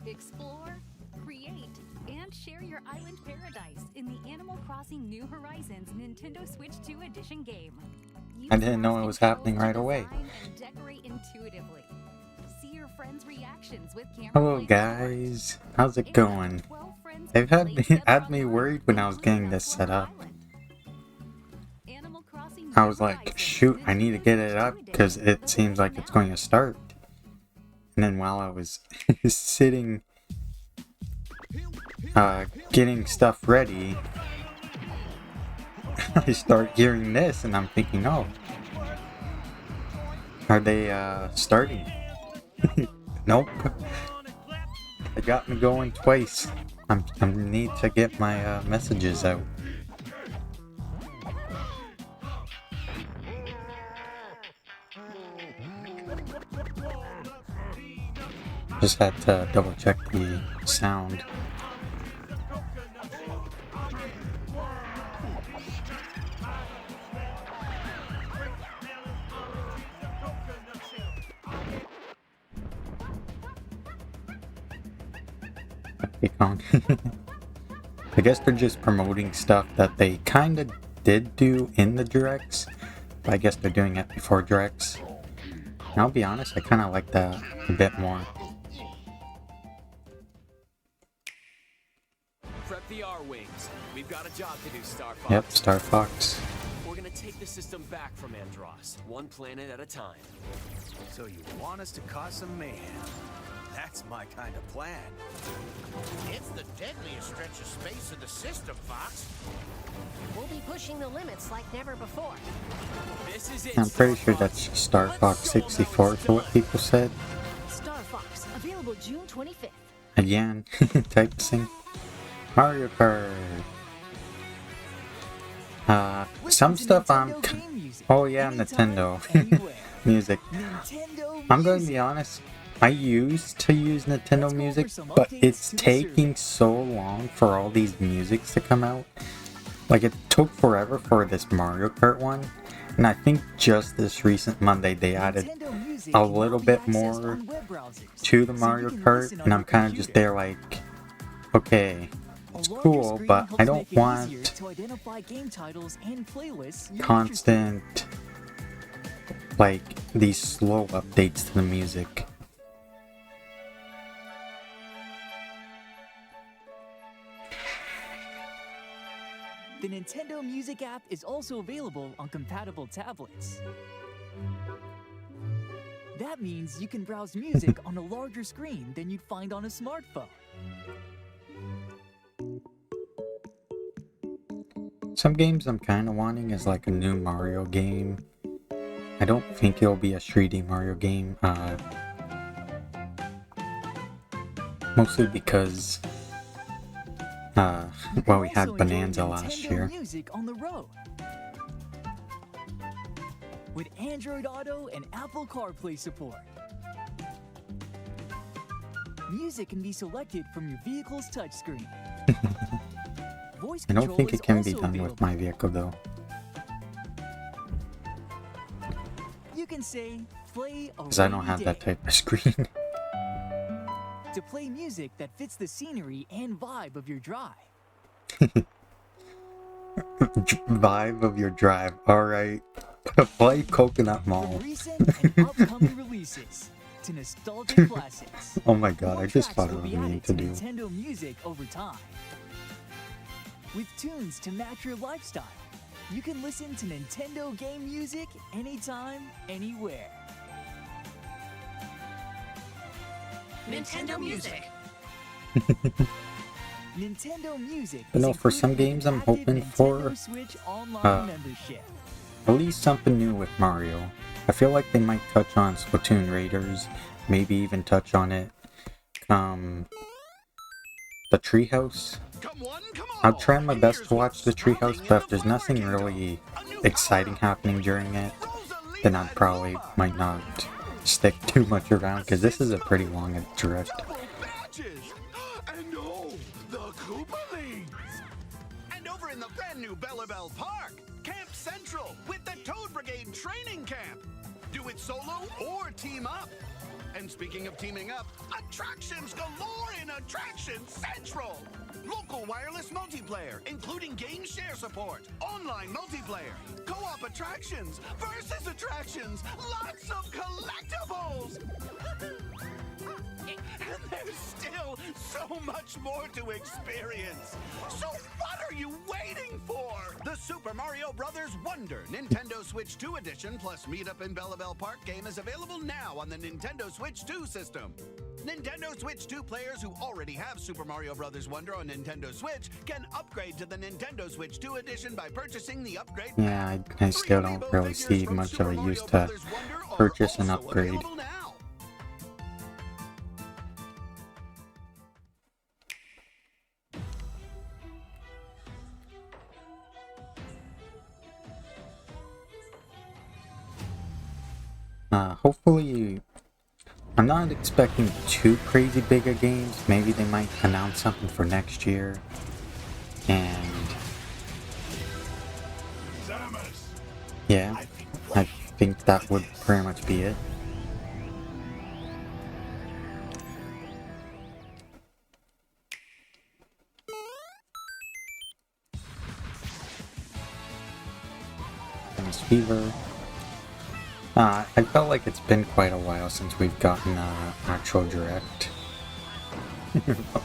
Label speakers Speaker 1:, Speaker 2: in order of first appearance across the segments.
Speaker 1: Explore, create, and share your island paradise in the Animal Crossing New Horizons Nintendo Switch 2 Edition game.
Speaker 2: I didn't know it was happening right away.
Speaker 1: And decorate intuitively. See your friends' reactions with camera.
Speaker 2: Hello guys, how's it going? They've had me worried when I was getting this set up. I was like, shoot, I need to get it up because it seems like it's going to start. And then while I was sitting, getting stuff ready, I start hearing this and I'm thinking, oh, are they starting? Nope. They got me going twice. I need to get my messages out. Just had to double check the sound. I guess they're just promoting stuff that they kind of did do in the directs, but I guess they're doing it before directs. And I'll be honest, I kind of like that a bit more.
Speaker 3: Prep the R-Wings. We've got a job to do, Star Fox.
Speaker 2: Yep, Star Fox.
Speaker 3: We're gonna take the system back from Andross, one planet at a time.
Speaker 4: So you want us to cause some mayhem? That's my kind of plan.
Speaker 5: It's the deadliest stretch of space in the system, Fox.
Speaker 6: We'll be pushing the limits like never before.
Speaker 3: This is it.
Speaker 2: I'm pretty sure that's Star Fox 64 for what people said.
Speaker 6: Star Fox, available June 25th.
Speaker 2: Again, type thing. Mario Kart. Some stuff oh yeah, Nintendo music. I'm going to be honest. I used to use Nintendo Music, but it's taking so long for all these musics to come out. Like, it took forever for this Mario Kart one, and I think just this recent Monday they added a little bit more to the Mario Kart, and I'm kind of just there like, okay, it's cool, but I don't want constant, like, these slow updates to the music.
Speaker 7: The Nintendo Music app is also available on compatible tablets. That means you can browse music on a larger screen than you'd find on a smartphone.
Speaker 2: Some games I'm kind of wanting is like a new Mario game. I don't think it'll be a 3D Mario game, mostly because, well, we had Bonanza last year.
Speaker 7: Music on the road. With Android Auto and Apple CarPlay support. Music can be selected from your vehicle's touchscreen. Voice
Speaker 2: I don't
Speaker 7: control
Speaker 2: think
Speaker 7: is
Speaker 2: it can be
Speaker 7: also
Speaker 2: done with
Speaker 7: available.
Speaker 2: my vehicle though.
Speaker 7: You can say, play a
Speaker 2: Because I don't
Speaker 7: rainy
Speaker 2: have that
Speaker 7: day
Speaker 2: type of screen.
Speaker 7: to play music that fits the scenery and vibe of your drive.
Speaker 2: Vibe of your drive, alright. Play Coconut Mall.
Speaker 7: From recent and upcoming releases to nostalgic classics.
Speaker 2: Oh my god,
Speaker 7: More
Speaker 2: I just
Speaker 7: tracks
Speaker 2: thought it
Speaker 7: will
Speaker 2: was
Speaker 7: be
Speaker 2: mean
Speaker 7: added
Speaker 2: to do.
Speaker 7: Nintendo Music over time. With tunes to match your lifestyle, you can listen to Nintendo game music anytime, anywhere.
Speaker 6: Nintendo Music.
Speaker 7: Nintendo Music.
Speaker 2: But no,
Speaker 7: is
Speaker 2: for some
Speaker 7: included in
Speaker 2: games I'm
Speaker 7: active
Speaker 2: hoping
Speaker 7: Nintendo
Speaker 2: for,
Speaker 7: Switch Online membership.
Speaker 2: at least something new with Mario. I feel like they might touch on Splatoon Raiders, maybe even touch on it. The Treehouse. I'll try my best to watch the Treehouse, but if there's nothing really exciting happening during it, then I probably might not stick too much around, because this is a pretty long direct.
Speaker 5: And oh, the Koopa Leagues! And over in the brand new Bellabelle Park, Camp Central with the Toad Brigade training camp. Do it solo or team up. And speaking of teaming up, attractions galore in Attraction Central. Local wireless multiplayer, including game share support, online multiplayer, co-op attractions, versus attractions, lots of collectibles. And there's still so much more to experience. So what are you waiting for? The Super Mario Brothers Wonder Nintendo Switch 2 Edition plus Meetup in Bellabelle Park game is available now on the Nintendo Switch 2 system. Nintendo Switch 2 players who already have Super Mario Brothers Wonder on Nintendo Switch can upgrade to the Nintendo Switch 2 Edition by purchasing the upgrade.
Speaker 2: Yeah, I still don't really see much of a use to purchase an upgrade. Hopefully, I'm not expecting too crazy big of games. Maybe they might announce something for next year. And yeah, I think that would pretty much be it. Tennis Fever. I felt like it's been quite a while since we've gotten an actual direct.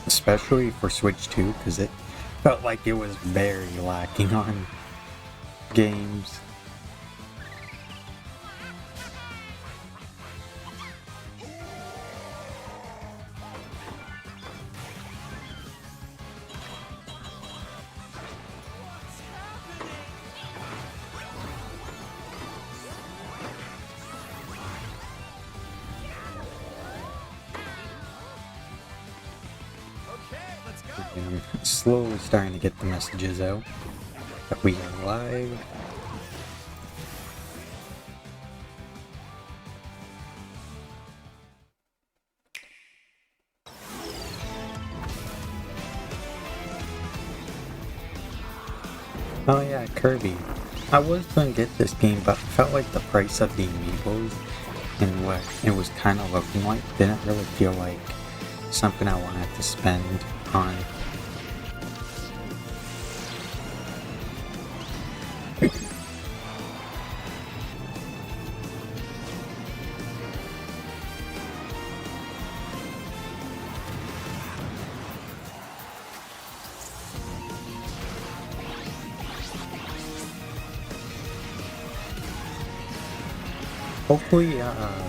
Speaker 2: Especially for Switch 2, because it felt like it was very lacking on games. I'm slowly starting to get the messages out that we are live. Oh yeah, Kirby. I was gonna get this game, but I felt like the price of the amiibos and what it was kind of looking like didn't really feel like something I wanted to spend on. Hopefully,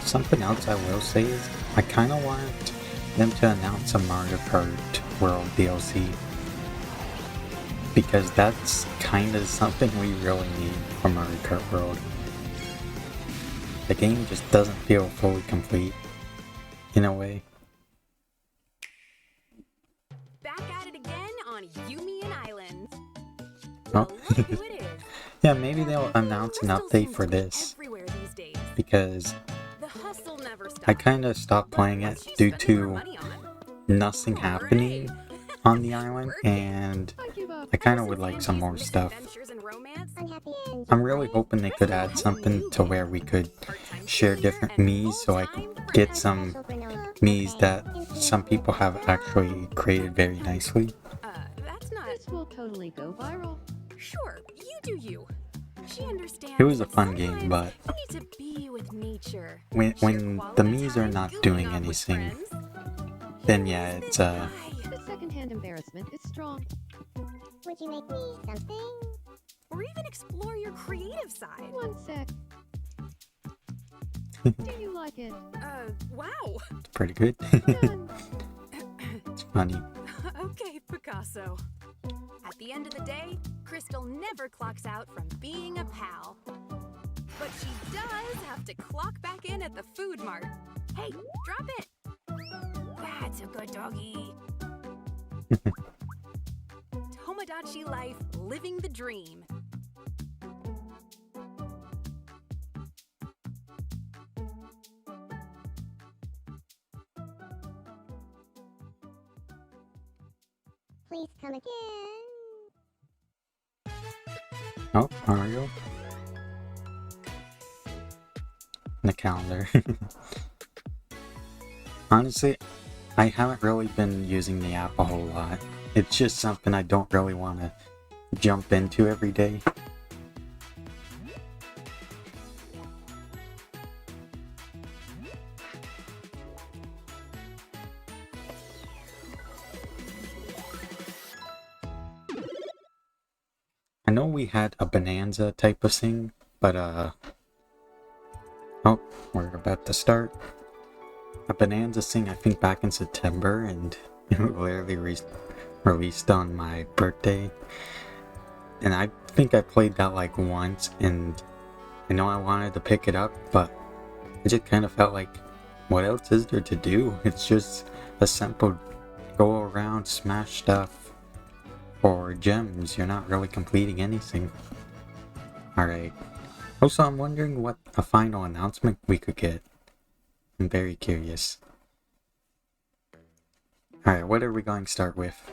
Speaker 2: something else I will say is I kind of want them to announce a Mario Kart World DLC, because that's kind of something we really need from Mario Kart World. The game just doesn't feel fully complete in a way.
Speaker 1: Back at it again on Yumian Island.
Speaker 2: Oh.
Speaker 1: Well, look who it is.
Speaker 2: Yeah, maybe they'll announce an
Speaker 1: Crystal
Speaker 2: update
Speaker 1: seems
Speaker 2: for
Speaker 1: to be
Speaker 2: this,
Speaker 1: everywhere these days.
Speaker 2: because
Speaker 1: The hustle never stops.
Speaker 2: I kind of stopped playing it
Speaker 1: What's she
Speaker 2: due
Speaker 1: spending her
Speaker 2: to
Speaker 1: money on?
Speaker 2: nothing happening on the island, and I kind of would like some more stuff.
Speaker 1: Adventures and romance?
Speaker 2: I'm really hoping they could add something to where we could share different Miis, so I could get some Miis that some people have actually created very nicely.
Speaker 1: That's not.
Speaker 8: This will totally go viral.
Speaker 1: Sure, you do you. She understands.
Speaker 2: It was a
Speaker 1: that
Speaker 2: fun game,
Speaker 1: sometimes
Speaker 2: but
Speaker 1: you need to be with nature.
Speaker 2: when
Speaker 1: Share
Speaker 2: the
Speaker 1: quality
Speaker 2: Miis are
Speaker 1: time
Speaker 2: not
Speaker 1: going
Speaker 2: doing
Speaker 1: off with
Speaker 2: anything,
Speaker 1: friends.
Speaker 2: then yeah, it's
Speaker 1: Guy.
Speaker 8: The secondhand embarrassment is strong.
Speaker 9: Would you make me something?
Speaker 1: Or even explore your creative side.
Speaker 8: One sec. Do you like it?
Speaker 1: Wow.
Speaker 2: it's pretty good.
Speaker 8: Done.
Speaker 2: It's funny.
Speaker 1: Okay, Picasso. At the end of the day, Crystal never clocks out from being a pal. But she does have to clock back in at the food mart. Hey, drop it! That's a good doggy. Tomodachi life, living the dream.
Speaker 9: Please come again.
Speaker 2: Oh, Mario. The calendar. Honestly, I haven't really been using the app a whole lot. It's just something I don't really want to jump into every day. I know we had a bonanza type of thing, but oh, we're about to start. A bonanza thing, I think back in September, and it literally released on my birthday. And I think I played that like once, and I know I wanted to pick it up, but I just kind of felt like, what else is there to do? It's just a simple go around, smash stuff for gems. You're not really completing anything. Alright. Also, I'm wondering what a final announcement we could get. I'm very curious. Alright, what are we going to start with?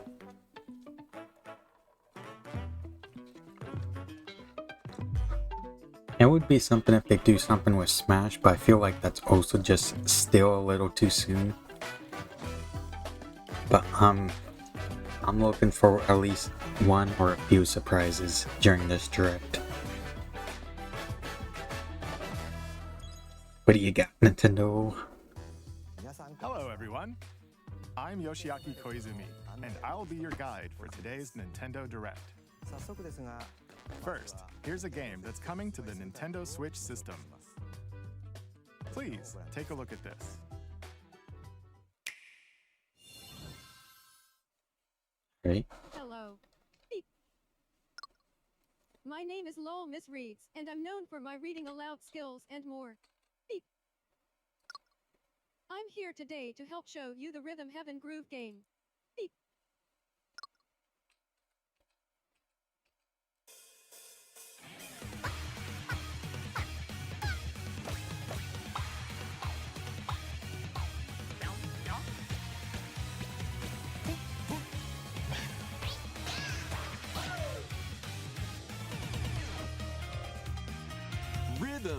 Speaker 2: It would be something if they do something with Smash, but I feel like that's also just still a little too soon. But I'm looking for at least one or a few surprises during this direct. What do you got, Nintendo?
Speaker 10: Hello everyone, I'm Yoshiaki Koizumi, and I'll be your guide for today's Nintendo Direct. First, here's a game that's coming to the Nintendo Switch system. Please, take a look at this.
Speaker 2: Right?
Speaker 8: Hello. Beep. My name is Lowell Miss Reeds, and I'm known for my reading aloud skills and more. Beep. I'm here today to help show you the Rhythm Heaven Groove game. Beep.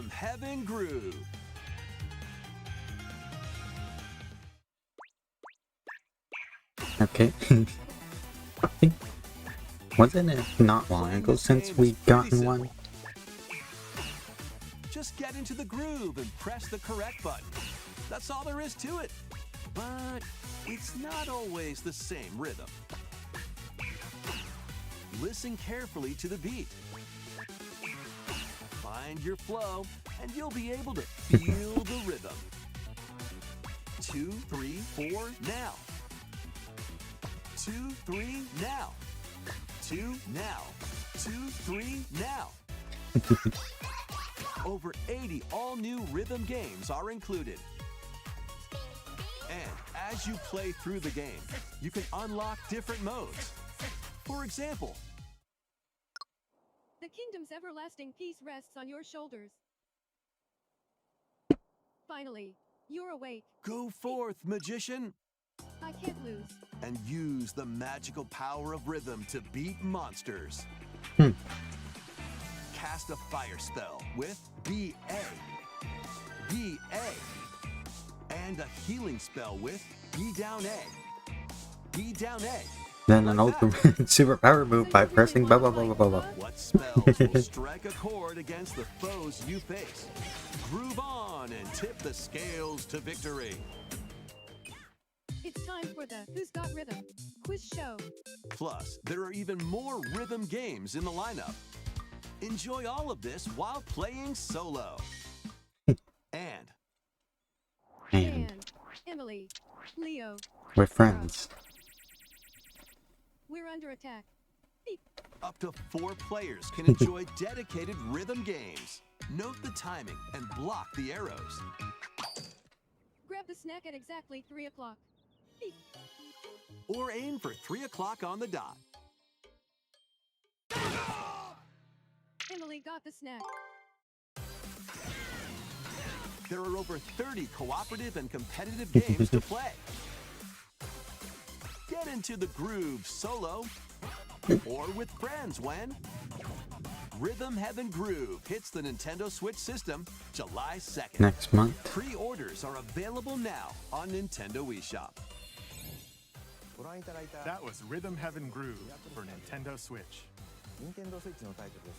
Speaker 3: Rhythm Heaven Groove.
Speaker 2: Okay. I think, wasn't it not long ago since we gotten one?
Speaker 3: Just get into the groove and press the correct button. That's all there is to it. But it's not always the same rhythm. Listen carefully to the beat. Find your flow, and you'll be able to feel the rhythm. 2, 3, 4, now. 2, 3, now. 2, now. 2, 3, now. Over 80 all-new rhythm games are included. And as you play through the game, you can unlock different modes. For example,
Speaker 8: The kingdom's everlasting peace rests on your shoulders. Finally, you're awake.
Speaker 3: go forth, magician,
Speaker 8: I can't lose.
Speaker 3: and use the magical power of rhythm to beat monsters. Cast a fire spell with B.A. B.A. and a healing spell with B down A. B down A.
Speaker 2: Then an ultimate superpower move by pressing blah blah blah blah blah blah.
Speaker 3: What spells will strike a chord against the foes you face? Groove on and tip the scales to victory.
Speaker 8: It's time for the Who's Got Rhythm quiz show.
Speaker 3: Plus, there are even more rhythm games in the lineup. Enjoy all of this while playing solo. And
Speaker 2: And
Speaker 8: Emily, Leo,
Speaker 2: we're friends.
Speaker 8: we're under attack. Beep.
Speaker 3: up to 4 players can enjoy dedicated rhythm games. Note the timing and block the arrows.
Speaker 8: Grab the snack at exactly 3 o'clock. Beep.
Speaker 3: Or aim for 3 o'clock on the dot.
Speaker 8: Emily got the snack.
Speaker 3: There are over 30 cooperative and competitive games to play. Get into the groove solo or with friends when Rhythm Heaven Groove hits the Nintendo Switch system July 2nd.
Speaker 2: Next month.
Speaker 3: Pre-orders are available now on Nintendo eShop.
Speaker 10: That was Rhythm Heaven Groove for Nintendo Switch.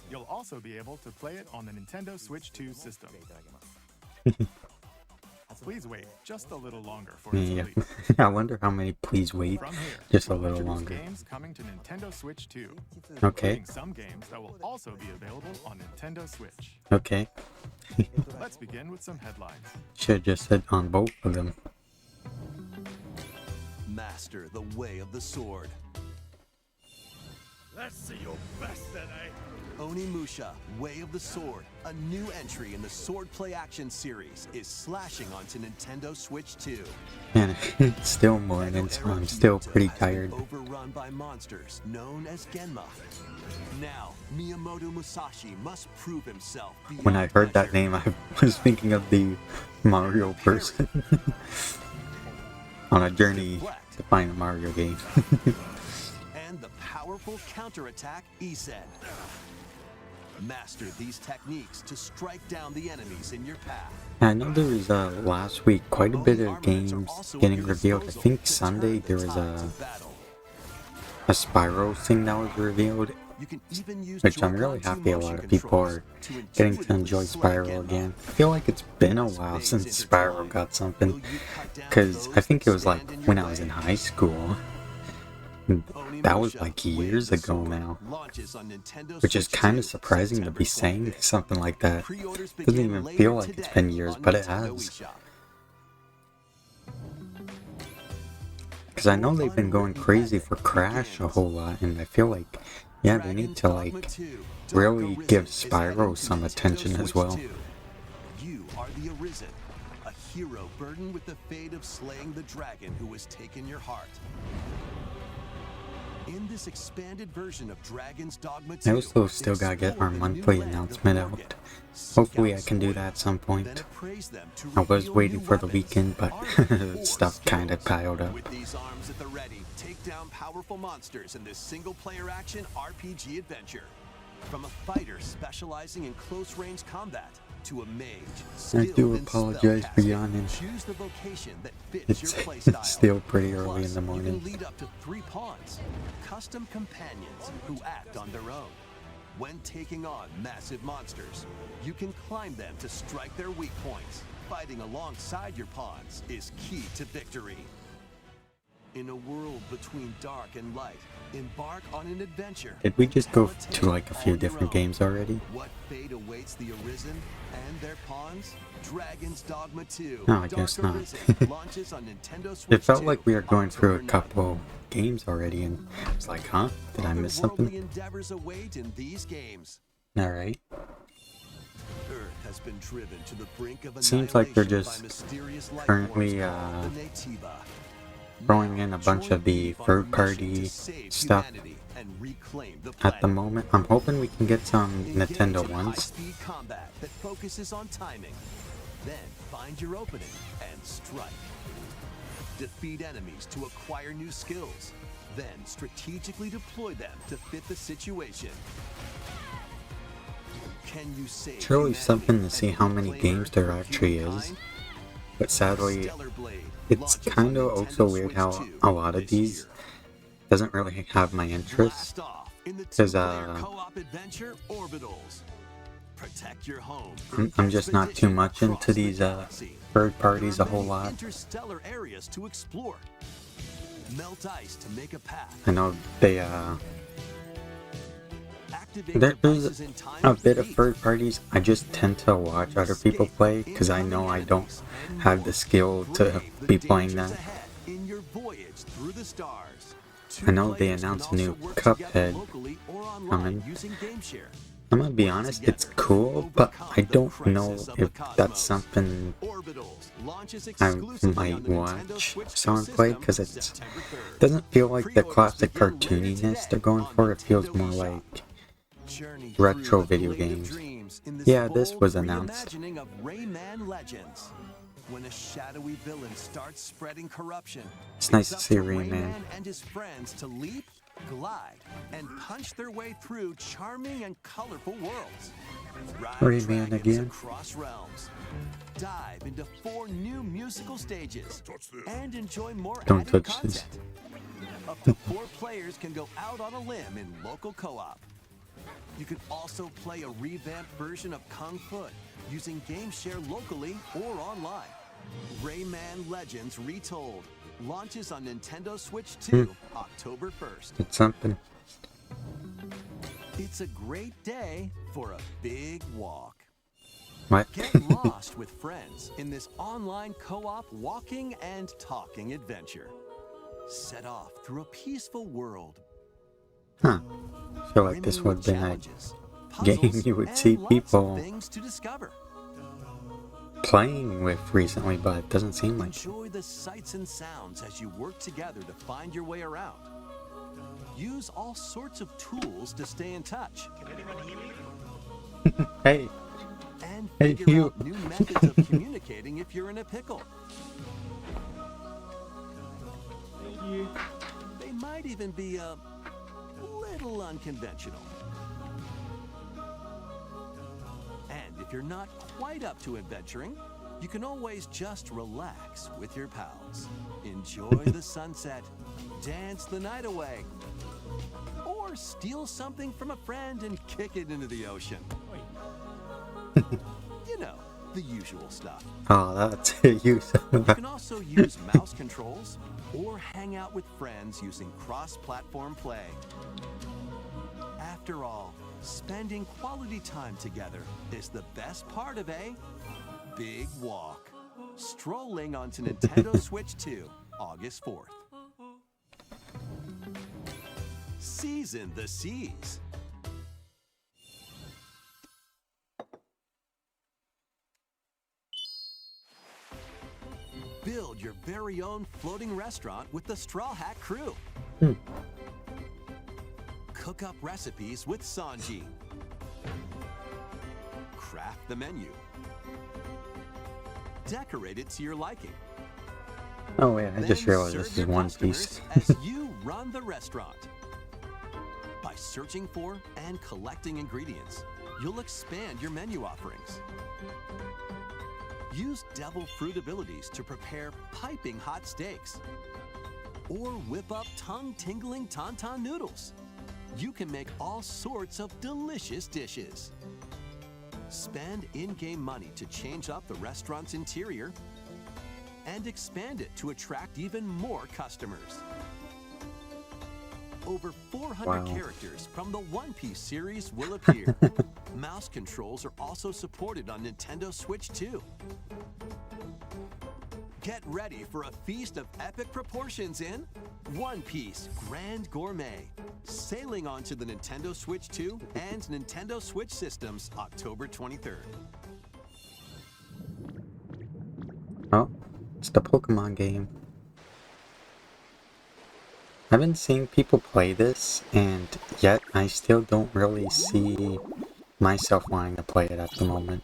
Speaker 10: You'll also be able to play it on the Nintendo Switch 2 system. Please wait just a little longer for its
Speaker 2: Yeah.
Speaker 10: release.
Speaker 2: I wonder how many please wait
Speaker 10: From here,
Speaker 2: just a
Speaker 10: we'll
Speaker 2: little
Speaker 10: introduce
Speaker 2: longer.
Speaker 10: games coming to Nintendo Switch 2,
Speaker 2: Okay.
Speaker 10: including some games that will also be available on Nintendo Switch.
Speaker 2: Okay.
Speaker 10: Let's begin with some headlines.
Speaker 2: Should just sit on both of them.
Speaker 3: Master the way of the sword.
Speaker 4: Let's see your best today.
Speaker 3: Onimusha, Way of the Sword, a new entry in the Sword Play Action series, is slashing onto Nintendo Switch 2.
Speaker 2: And it's still morning, so I'm still pretty
Speaker 3: Has been
Speaker 2: tired.
Speaker 3: overrun by monsters known as Genma. Now, Miyamoto Musashi must prove himself.
Speaker 2: When I
Speaker 3: beyond
Speaker 2: heard that
Speaker 3: measure.
Speaker 2: name, I was thinking of the Mario person on a journey to find a Mario game.
Speaker 3: And the powerful counterattack Isen. Master these techniques to strike down the enemies in your path.
Speaker 2: I know there was last week quite a bit of games getting revealed. I think Sunday there was a Spyro thing that was revealed,
Speaker 3: You can even use
Speaker 2: which I'm really
Speaker 3: Joy-Con
Speaker 2: happy a
Speaker 3: 2
Speaker 2: lot
Speaker 3: motion
Speaker 2: of people are
Speaker 3: controls to
Speaker 2: getting to
Speaker 3: intuitively
Speaker 2: enjoy
Speaker 3: select
Speaker 2: Spyro
Speaker 3: Genma.
Speaker 2: again. I feel like it's been a while since Spyro got something, because I think it was like when I was in high school. That was like years ago now, which is kind of surprising to be saying something like that. Doesn't even feel like it's been years, but it has. Because I know they've been going crazy for Crash a whole lot, and I feel like, yeah, they need to like really give Spyro some attention as well.
Speaker 3: You are the Arisen, a hero burdened with the fate of slaying the dragon who has taken your heart. In this expanded version of Dragon's Dogma 2,
Speaker 2: I also still gotta get our monthly announcement out. Hopefully I can do that at some point. I was waiting for the weekend, but stuff kinda piled up.
Speaker 3: With these arms at the ready, take down powerful monsters in this single-player action RPG adventure. From a fighter specializing in close-range combat to a mage.
Speaker 2: I do
Speaker 3: skilled in
Speaker 2: apologize for
Speaker 3: spellcasting.
Speaker 2: yawning.
Speaker 3: Choose the vocation that fits your
Speaker 2: It's
Speaker 3: playstyle.
Speaker 2: still pretty early
Speaker 3: Plus,
Speaker 2: in the
Speaker 3: you
Speaker 2: morning.
Speaker 3: can lead up to 3 pawns, custom companions who act on their own. When taking on massive monsters, you can climb them to strike their weak points. Fighting alongside your pawns is key to victory. In a world between dark and light, embark on an adventure.
Speaker 2: Did we just go
Speaker 3: Tell a
Speaker 2: to
Speaker 3: tale
Speaker 2: like a few
Speaker 3: on your
Speaker 2: different
Speaker 3: own.
Speaker 2: games already?
Speaker 3: What fate awaits the Arisen and their pawns? Dragon's Dogma 2.
Speaker 2: No, I guess
Speaker 3: Dark
Speaker 2: not.
Speaker 3: Arisen launches on Nintendo Switch
Speaker 2: It felt
Speaker 3: 2,
Speaker 2: like we were going through a
Speaker 3: October 9th.
Speaker 2: couple games already, and I was like, huh? Did I miss
Speaker 3: Otherworldly
Speaker 2: something?
Speaker 3: endeavors await in these games.
Speaker 2: Alright.
Speaker 3: Earth has been driven to the brink of
Speaker 2: Seems like they're
Speaker 3: annihilation
Speaker 2: just
Speaker 3: by mysterious life
Speaker 2: currently,
Speaker 3: forms called the Naytiba.
Speaker 2: throwing in a bunch
Speaker 3: Join
Speaker 2: of the
Speaker 3: Eve on her mission
Speaker 2: third-party
Speaker 3: to save
Speaker 2: stuff
Speaker 3: humanity and reclaim the
Speaker 2: at the
Speaker 3: planet.
Speaker 2: moment. I'm hoping we can get some
Speaker 3: Engage
Speaker 2: Nintendo
Speaker 3: in
Speaker 2: ones.
Speaker 3: high-speed combat that focuses on timing. Then find your opening and strike. Defeat enemies to acquire new skills. Then strategically deploy them to fit the situation. Can you save
Speaker 2: It's really
Speaker 3: humanity
Speaker 2: something to
Speaker 3: and
Speaker 2: see how many
Speaker 3: reclaim
Speaker 2: games
Speaker 3: Earth
Speaker 2: there
Speaker 3: from
Speaker 2: actually is.
Speaker 3: humankind?
Speaker 2: But sadly,
Speaker 3: Stellar Blade
Speaker 2: it's
Speaker 3: launches
Speaker 2: kind of
Speaker 3: on
Speaker 2: also
Speaker 3: Nintendo
Speaker 2: weird
Speaker 3: Switch
Speaker 2: how
Speaker 3: 2
Speaker 2: a lot of
Speaker 3: this
Speaker 2: these
Speaker 3: year.
Speaker 2: doesn't really have my interest.
Speaker 3: Blast off in the
Speaker 2: 'Cause,
Speaker 3: two-player co-op adventure Orbitals. Protect your home.
Speaker 2: I'm just not too much into
Speaker 3: Across the
Speaker 2: these
Speaker 3: galaxy.
Speaker 2: third parties a
Speaker 3: There are
Speaker 2: whole
Speaker 3: many
Speaker 2: lot.
Speaker 3: Interstellar areas to explore. Melt ice to make a path.
Speaker 2: I know they
Speaker 3: Activate
Speaker 2: there's
Speaker 3: devices in time
Speaker 2: a
Speaker 3: to
Speaker 2: bit of
Speaker 3: beat.
Speaker 2: third parties. I just tend to watch other people play because I know I don't have the skill to
Speaker 3: Brave the
Speaker 2: be playing
Speaker 3: dangers
Speaker 2: that.
Speaker 3: ahead in your voyage through the stars.
Speaker 2: I know they
Speaker 3: Players can
Speaker 2: announced a
Speaker 3: also
Speaker 2: new
Speaker 3: work together
Speaker 2: Cuphead
Speaker 3: locally or online
Speaker 2: coming.
Speaker 3: using GameShare.
Speaker 2: I'm gonna be honest, it's cool, but I don't know if that's something
Speaker 3: Orbitals launches
Speaker 2: I
Speaker 3: exclusively
Speaker 2: might
Speaker 3: on the Nintendo
Speaker 2: watch
Speaker 3: Switch 2
Speaker 2: someone play
Speaker 3: system
Speaker 2: because it
Speaker 3: September 3rd.
Speaker 2: doesn't feel like the
Speaker 3: Pre-orders
Speaker 2: classic
Speaker 3: begin later
Speaker 2: cartooniness
Speaker 3: today
Speaker 2: they're going
Speaker 3: on
Speaker 2: for. It feels
Speaker 3: Nintendo
Speaker 2: more
Speaker 3: eShop.
Speaker 2: like
Speaker 3: Journey
Speaker 2: retro
Speaker 3: through the
Speaker 2: video
Speaker 3: Blade of
Speaker 2: games.
Speaker 3: Dreams in this
Speaker 2: Yeah, this
Speaker 3: bold
Speaker 2: was announced.
Speaker 3: reimagining of Rayman Legends. When a shadowy villain starts spreading corruption,
Speaker 2: It's nice to
Speaker 3: up
Speaker 2: see
Speaker 3: Rayman
Speaker 2: Rayman.
Speaker 3: and his friends to leap, glide, and punch their way through charming and colorful worlds. Ride
Speaker 2: Rayman
Speaker 3: dragons
Speaker 2: again.
Speaker 3: across realms. Dive into 4 new musical stages and enjoy more
Speaker 2: Don't
Speaker 3: added
Speaker 2: touch this.
Speaker 3: content. Up to 4 players can go out on a limb in local co-op. You can also play a revamped version of Kung Fu using GameShare locally or online. Rayman Legends Retold launches on Nintendo Switch 2 October 1st.
Speaker 2: It's something.
Speaker 3: It's a great day for a big walk.
Speaker 2: What?
Speaker 3: Get lost with friends in this online co-op walking and talking adventure. Set off through a peaceful world.
Speaker 2: Huh. I feel like this
Speaker 3: brimming
Speaker 2: would
Speaker 3: with
Speaker 2: have been a
Speaker 3: challenges,
Speaker 2: game
Speaker 3: puzzles,
Speaker 2: you would
Speaker 3: and
Speaker 2: see
Speaker 3: lots of
Speaker 2: people
Speaker 3: things to discover.
Speaker 2: playing with recently, but it doesn't seem like it.
Speaker 3: Enjoy the sights and sounds as you work together to find your way around. Use all sorts of tools to stay in touch.
Speaker 2: Hey,
Speaker 3: And
Speaker 2: Hey,
Speaker 3: figure
Speaker 2: you.
Speaker 3: out new methods of communicating if you're in a pickle. They might even be a little unconventional. And if you're not quite up to adventuring, you can always just relax with your pals. Enjoy the sunset, dance the night away, or steal something from a friend and kick it into the ocean. You know, the usual stuff.
Speaker 2: oh, that's it. You said
Speaker 3: You
Speaker 2: that.
Speaker 3: can also use mouse controls or hang out with friends using cross-platform play. After all, spending quality time together is the best part of a big walk. Strolling onto Nintendo Switch 2, August 4th. Season the seas. Build your very own floating restaurant with the Straw Hat Crew. Cook up recipes with Sanji. Craft the menu. Decorate it to your liking.
Speaker 2: Oh wait, I just
Speaker 3: Then
Speaker 2: realized
Speaker 3: serve
Speaker 2: this is
Speaker 3: your
Speaker 2: One
Speaker 3: customers
Speaker 2: Piece.
Speaker 3: as you run the restaurant. By searching for and collecting ingredients, you'll expand your menu offerings. Use devil fruit abilities to prepare piping hot steaks. Or whip up tongue-tingling tauntaun noodles. You can make all sorts of delicious dishes. Spend in-game money to change up the restaurant's interior and expand it to attract even more customers. Over 400 characters from the One Piece series will appear. Mouse controls are also supported on Nintendo Switch 2. Get ready for a feast of epic proportions in One Piece Grand Gourmet, sailing onto the Nintendo Switch 2 and Nintendo Switch systems October 23rd.
Speaker 2: Oh, it's the Pokemon game. I've been seeing people play this, and yet I still don't really see myself wanting to play it at the moment.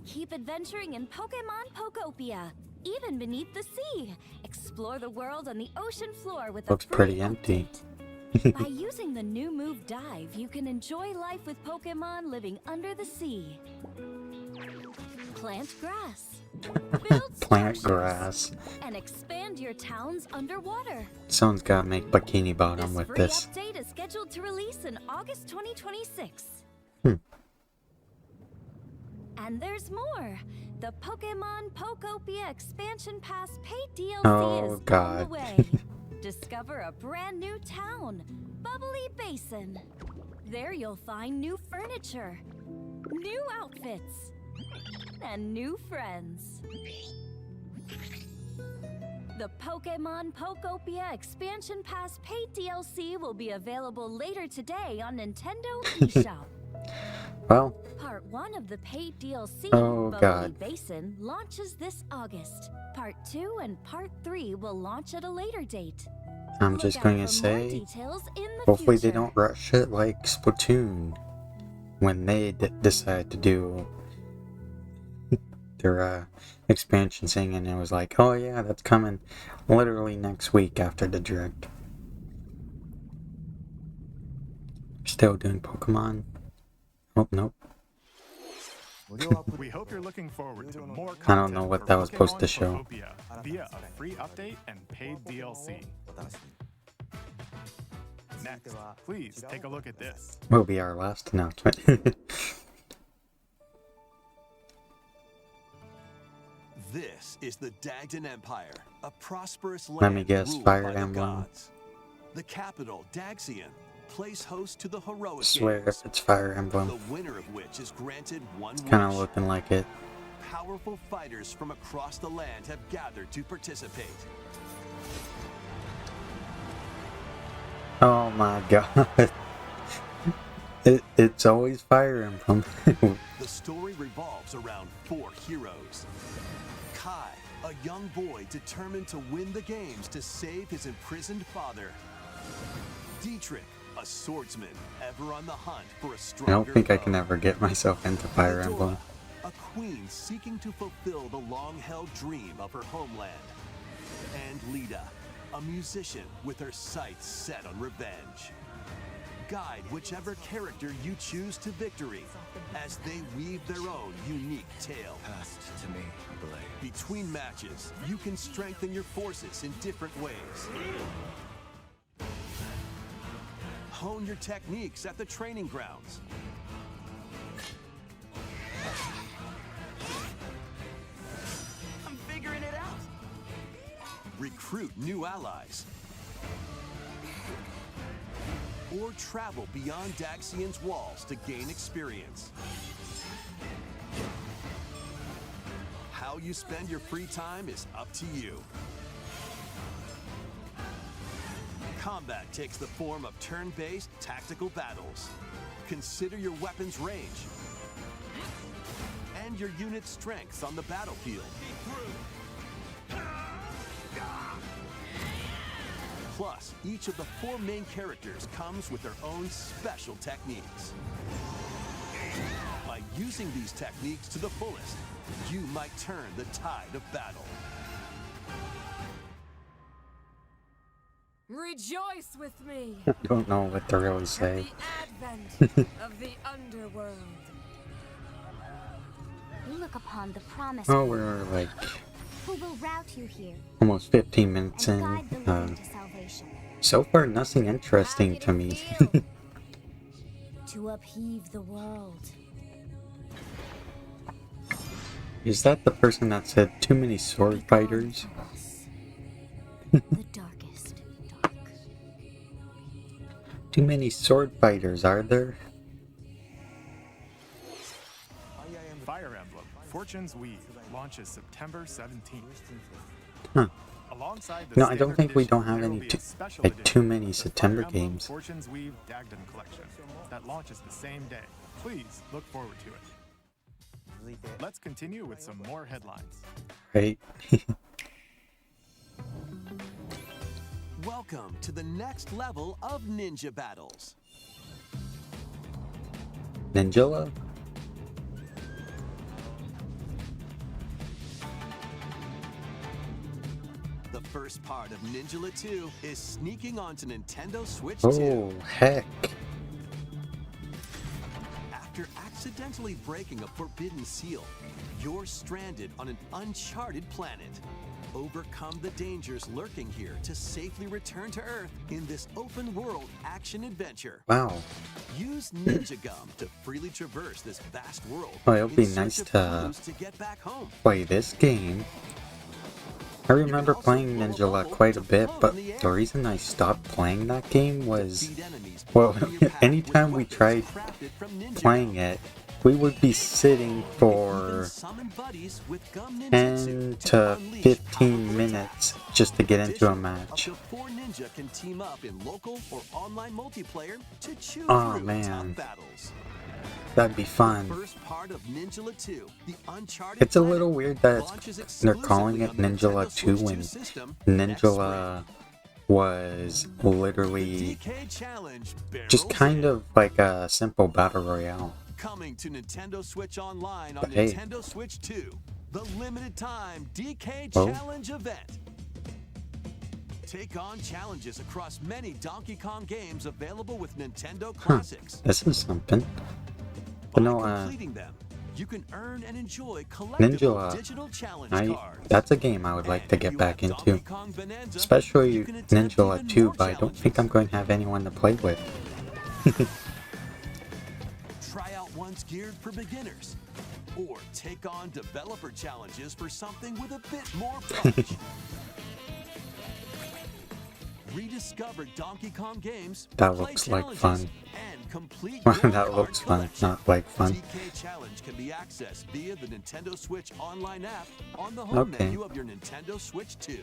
Speaker 11: Keep adventuring in Pokemon Pokopia, even beneath the sea. Explore the world on the ocean floor with
Speaker 2: Looks
Speaker 11: a free
Speaker 2: pretty empty.
Speaker 11: By using the new move Dive, you can enjoy life with Pokemon living under the sea. Plant grass. Build
Speaker 2: Plant
Speaker 11: starships,
Speaker 2: grass.
Speaker 11: and expand your towns underwater.
Speaker 2: Someone's gotta make Bikini Bottom with
Speaker 11: Free
Speaker 2: this.
Speaker 11: update is scheduled to release in August 2026. And there's more. The Pokemon Pokopia Expansion Pass paid DLC is on the way. Discover a brand new town, Bubbly Basin. There you'll find new furniture, new outfits, and new friends. The Pokemon Pokopia Expansion Pass paid DLC will be available later today on Nintendo eShop.
Speaker 2: Well,
Speaker 11: Part 1 of the paid DLC,
Speaker 2: Oh,
Speaker 11: Bubbly
Speaker 2: God.
Speaker 11: Basin, launches this August. Part 2 and Part 3 will launch at a later date.
Speaker 2: I'm
Speaker 11: Look
Speaker 2: just
Speaker 11: out
Speaker 2: going to
Speaker 11: for more
Speaker 2: say,
Speaker 11: details in the
Speaker 2: hopefully they
Speaker 11: future.
Speaker 2: don't rush it like Splatoon when they decide to do their expansion thing, and it was like, oh yeah, that's coming literally next week after the direct. Still doing Pokemon. Oh, nope.
Speaker 10: We hope you're looking forward to more content
Speaker 2: I don't know what
Speaker 10: for
Speaker 2: that was supposed to
Speaker 10: Pokemon
Speaker 2: show.
Speaker 10: Pokopia via a free update and paid DLC. Next, please take a look at this.
Speaker 2: Will be our last announcement.
Speaker 3: This is the Dagdan Empire, a prosperous land
Speaker 2: Let me guess,
Speaker 3: ruled
Speaker 2: Fire
Speaker 3: by the
Speaker 2: Emblem.
Speaker 3: gods. The capital, Daxian, plays host to the heroic
Speaker 2: Swear
Speaker 3: games,
Speaker 2: if it's Fire Emblem.
Speaker 3: the winner of which is granted one
Speaker 2: It's kind of
Speaker 3: wish.
Speaker 2: looking like it.
Speaker 3: Powerful fighters from across the land have gathered to participate.
Speaker 2: Oh my god. It's always Fire Emblem.
Speaker 3: The story revolves around 4 heroes. Kai, a young boy determined to win the games to save his imprisoned father. Dietrich, a swordsman ever on the hunt for a
Speaker 2: I
Speaker 3: stronger
Speaker 2: don't think I
Speaker 3: foe.
Speaker 2: can ever get myself into Fire
Speaker 3: Medora,
Speaker 2: Emblem.
Speaker 3: a queen seeking to fulfill the long-held dream of her homeland. And Lita, a musician with her sights set on revenge. Guide whichever character you choose to victory as they weave their own unique tale.
Speaker 4: Passed to me, Blade.
Speaker 3: Between matches, you can strengthen your forces in different ways. Hone your techniques at the training grounds.
Speaker 5: I'm figuring it out.
Speaker 3: Recruit new allies. Or travel beyond Daxian's walls to gain experience. How you spend your free time is up to you. Combat takes the form of turn-based tactical battles. Consider your weapon's range and your unit's strengths on the battlefield. Plus, each of the 4 main characters comes with their own special techniques. By using these techniques to the fullest, you might turn the tide of battle.
Speaker 1: Rejoice with me.
Speaker 2: I don't know what to really say.
Speaker 1: The advent of the underworld.
Speaker 11: We look upon the promise.
Speaker 2: Oh, we're like
Speaker 11: who will route you here
Speaker 2: almost 15 minutes
Speaker 11: and
Speaker 2: in.
Speaker 11: guide the living to salvation.
Speaker 2: So far, nothing interesting to me.
Speaker 11: To upheave the world.
Speaker 2: Is that the person that said too many sword fighters?
Speaker 11: The darkest dark.
Speaker 2: Too many sword fighters, are there?
Speaker 10: Fire Emblem Fortune's Weave launches September 17th.
Speaker 2: Huh.
Speaker 10: Alongside the
Speaker 2: No, I don't think we don't have
Speaker 10: there
Speaker 2: any
Speaker 10: will be a special
Speaker 2: like
Speaker 10: edition,
Speaker 2: too many
Speaker 10: the
Speaker 2: September
Speaker 10: Fire Emblem
Speaker 2: games.
Speaker 10: Fortune's Weave Dagden collection that launches the same day. Please look forward to it. Let's continue with some more headlines.
Speaker 2: Right?
Speaker 3: Welcome to the next level of ninja battles.
Speaker 2: Ninjala?
Speaker 3: The first part of Ninjala 2 is sneaking onto Nintendo Switch 2.
Speaker 2: Oh, heck.
Speaker 3: After accidentally breaking a forbidden seal, you're stranded on an uncharted planet. Overcome the dangers lurking here to safely return to Earth in this open-world action-adventure.
Speaker 2: Wow.
Speaker 3: Use Ninja Gum to freely traverse this vast world.
Speaker 2: Oh, it'll be
Speaker 3: in
Speaker 2: nice
Speaker 3: search of
Speaker 2: to
Speaker 3: clues to get back home.
Speaker 2: play this game. I remember playing Ninjala quite a bit, but the reason I stopped playing that game was, well, anytime we tried playing it, we would be sitting for 10 to 15 minutes just to get into a match.
Speaker 3: Up to 4 ninja can team up in local or online multiplayer to chew
Speaker 2: Oh,
Speaker 3: through
Speaker 2: man.
Speaker 3: tough battles.
Speaker 2: That'd be fun.
Speaker 3: First part of Ninjala 2, the Uncharted
Speaker 2: It's a
Speaker 3: planet,
Speaker 2: little weird that
Speaker 3: launches
Speaker 2: they're calling it
Speaker 3: exclusively on the
Speaker 2: Ninjala
Speaker 3: Nintendo
Speaker 2: 2
Speaker 3: Switch
Speaker 2: when
Speaker 3: 2 system next
Speaker 2: Ninjala was literally
Speaker 3: DK Challenge
Speaker 2: just
Speaker 3: barrels
Speaker 2: kind
Speaker 3: in.
Speaker 2: of like a simple battle royale.
Speaker 3: Coming to Nintendo Switch Online on
Speaker 2: But hey.
Speaker 3: Nintendo Switch 2, the limited time DK
Speaker 2: Oh.
Speaker 3: Challenge event. Take on challenges across many Donkey Kong games available with Nintendo Classics.
Speaker 2: This is something. But
Speaker 3: By
Speaker 2: no,
Speaker 3: completing them, you can earn and enjoy collectible
Speaker 2: Ninjala,
Speaker 3: digital challenge cards.
Speaker 2: that's a game I would like to
Speaker 3: And
Speaker 2: get
Speaker 3: if
Speaker 2: back
Speaker 3: you have
Speaker 2: into.
Speaker 3: Donkey Kong Bonanza,
Speaker 2: Especially
Speaker 3: you can attempt
Speaker 2: Ninjala
Speaker 3: even
Speaker 2: 2,
Speaker 3: more
Speaker 2: but I don't think I'm
Speaker 3: challenges.
Speaker 2: going to have anyone to play with.
Speaker 3: Try out ones geared for beginners. Or take on developer challenges for something with a bit more punch. Rediscover Donkey Kong games,
Speaker 2: That
Speaker 3: play
Speaker 2: looks like
Speaker 3: challenges,
Speaker 2: fun.
Speaker 3: and complete
Speaker 2: That
Speaker 3: your card
Speaker 2: looks fun,
Speaker 3: collection.
Speaker 2: not like fun.
Speaker 3: DK Challenge can be accessed via the Nintendo Switch Online app on the home
Speaker 2: Okay.
Speaker 3: menu of your Nintendo Switch 2.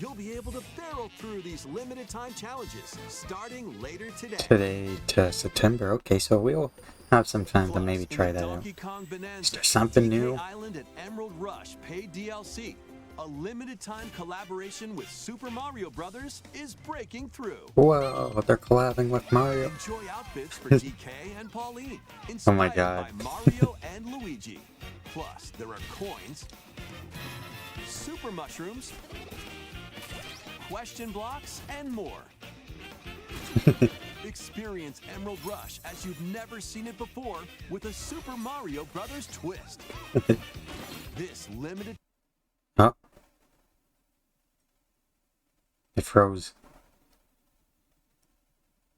Speaker 3: You'll be able to barrel through these limited time challenges starting later today.
Speaker 2: Today to September. Okay, so we'll have some time to
Speaker 3: Plus,
Speaker 2: maybe
Speaker 3: in
Speaker 2: try
Speaker 3: the
Speaker 2: that out.
Speaker 3: Donkey Kong Bonanza,
Speaker 2: Is there something
Speaker 3: DK
Speaker 2: new?
Speaker 3: Island and Emerald Rush paid DLC. A limited time collaboration with Super Mario Brothers is breaking through.
Speaker 2: Whoa, they're collabing with Mario.
Speaker 3: Enjoy outfits for DK and Pauline, inspired
Speaker 2: Oh my God.
Speaker 3: by Mario and Luigi. Plus, there are coins, super mushrooms, question blocks, and more. Experience Emerald Rush as you've never seen it before with a Super Mario Brothers twist. This limited
Speaker 2: Oh. It froze.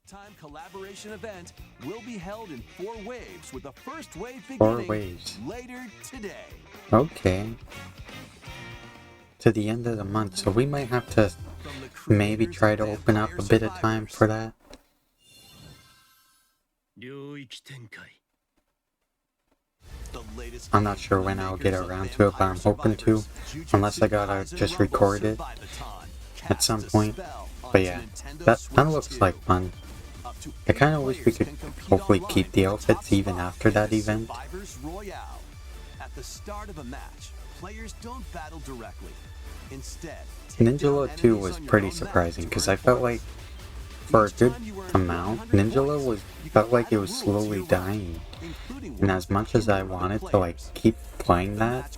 Speaker 3: time collaboration event will be held in 4 waves with the first wave
Speaker 2: 4
Speaker 3: beginning
Speaker 2: waves.
Speaker 3: later today.
Speaker 2: Okay. To the end of the month, so we might have to
Speaker 3: From the
Speaker 2: maybe
Speaker 3: creators
Speaker 2: try
Speaker 3: of
Speaker 2: to open up a
Speaker 3: Vampire
Speaker 2: bit of time
Speaker 3: Survivors.
Speaker 2: for that.
Speaker 3: The latest
Speaker 2: I'm not
Speaker 3: game
Speaker 2: sure
Speaker 3: from
Speaker 2: when
Speaker 3: the
Speaker 2: I'll get
Speaker 3: makers of
Speaker 2: around to it, but I'm
Speaker 3: Vampire
Speaker 2: hoping to,
Speaker 3: Survivors,
Speaker 2: unless I
Speaker 3: Jujutsu
Speaker 2: gotta
Speaker 3: Kaisen
Speaker 2: just
Speaker 3: Rumble
Speaker 2: record it
Speaker 3: Survivathon
Speaker 2: at some
Speaker 3: casts a
Speaker 2: point.
Speaker 3: spell
Speaker 2: But
Speaker 3: onto
Speaker 2: yeah,
Speaker 3: Nintendo
Speaker 2: that
Speaker 3: Switch
Speaker 2: looks
Speaker 3: 2.
Speaker 2: like fun.
Speaker 3: Up to
Speaker 2: I
Speaker 3: 8
Speaker 2: kind of wish we
Speaker 3: players
Speaker 2: could
Speaker 3: can compete
Speaker 2: hopefully
Speaker 3: online
Speaker 2: keep the
Speaker 3: for top
Speaker 2: outfits even
Speaker 3: spot
Speaker 2: after
Speaker 3: in
Speaker 2: that
Speaker 3: the
Speaker 2: event.
Speaker 3: Survivors Royale. At the start of a match, players don't battle directly. Instead, take down
Speaker 2: Ninjala 2
Speaker 3: enemies
Speaker 2: was
Speaker 3: on your
Speaker 2: pretty
Speaker 3: own map
Speaker 2: surprising
Speaker 3: to
Speaker 2: because
Speaker 3: earn
Speaker 2: I felt like
Speaker 3: points.
Speaker 2: for a good amount, Ninjala felt like it was slowly dying. And as much as I wanted to like keep playing that,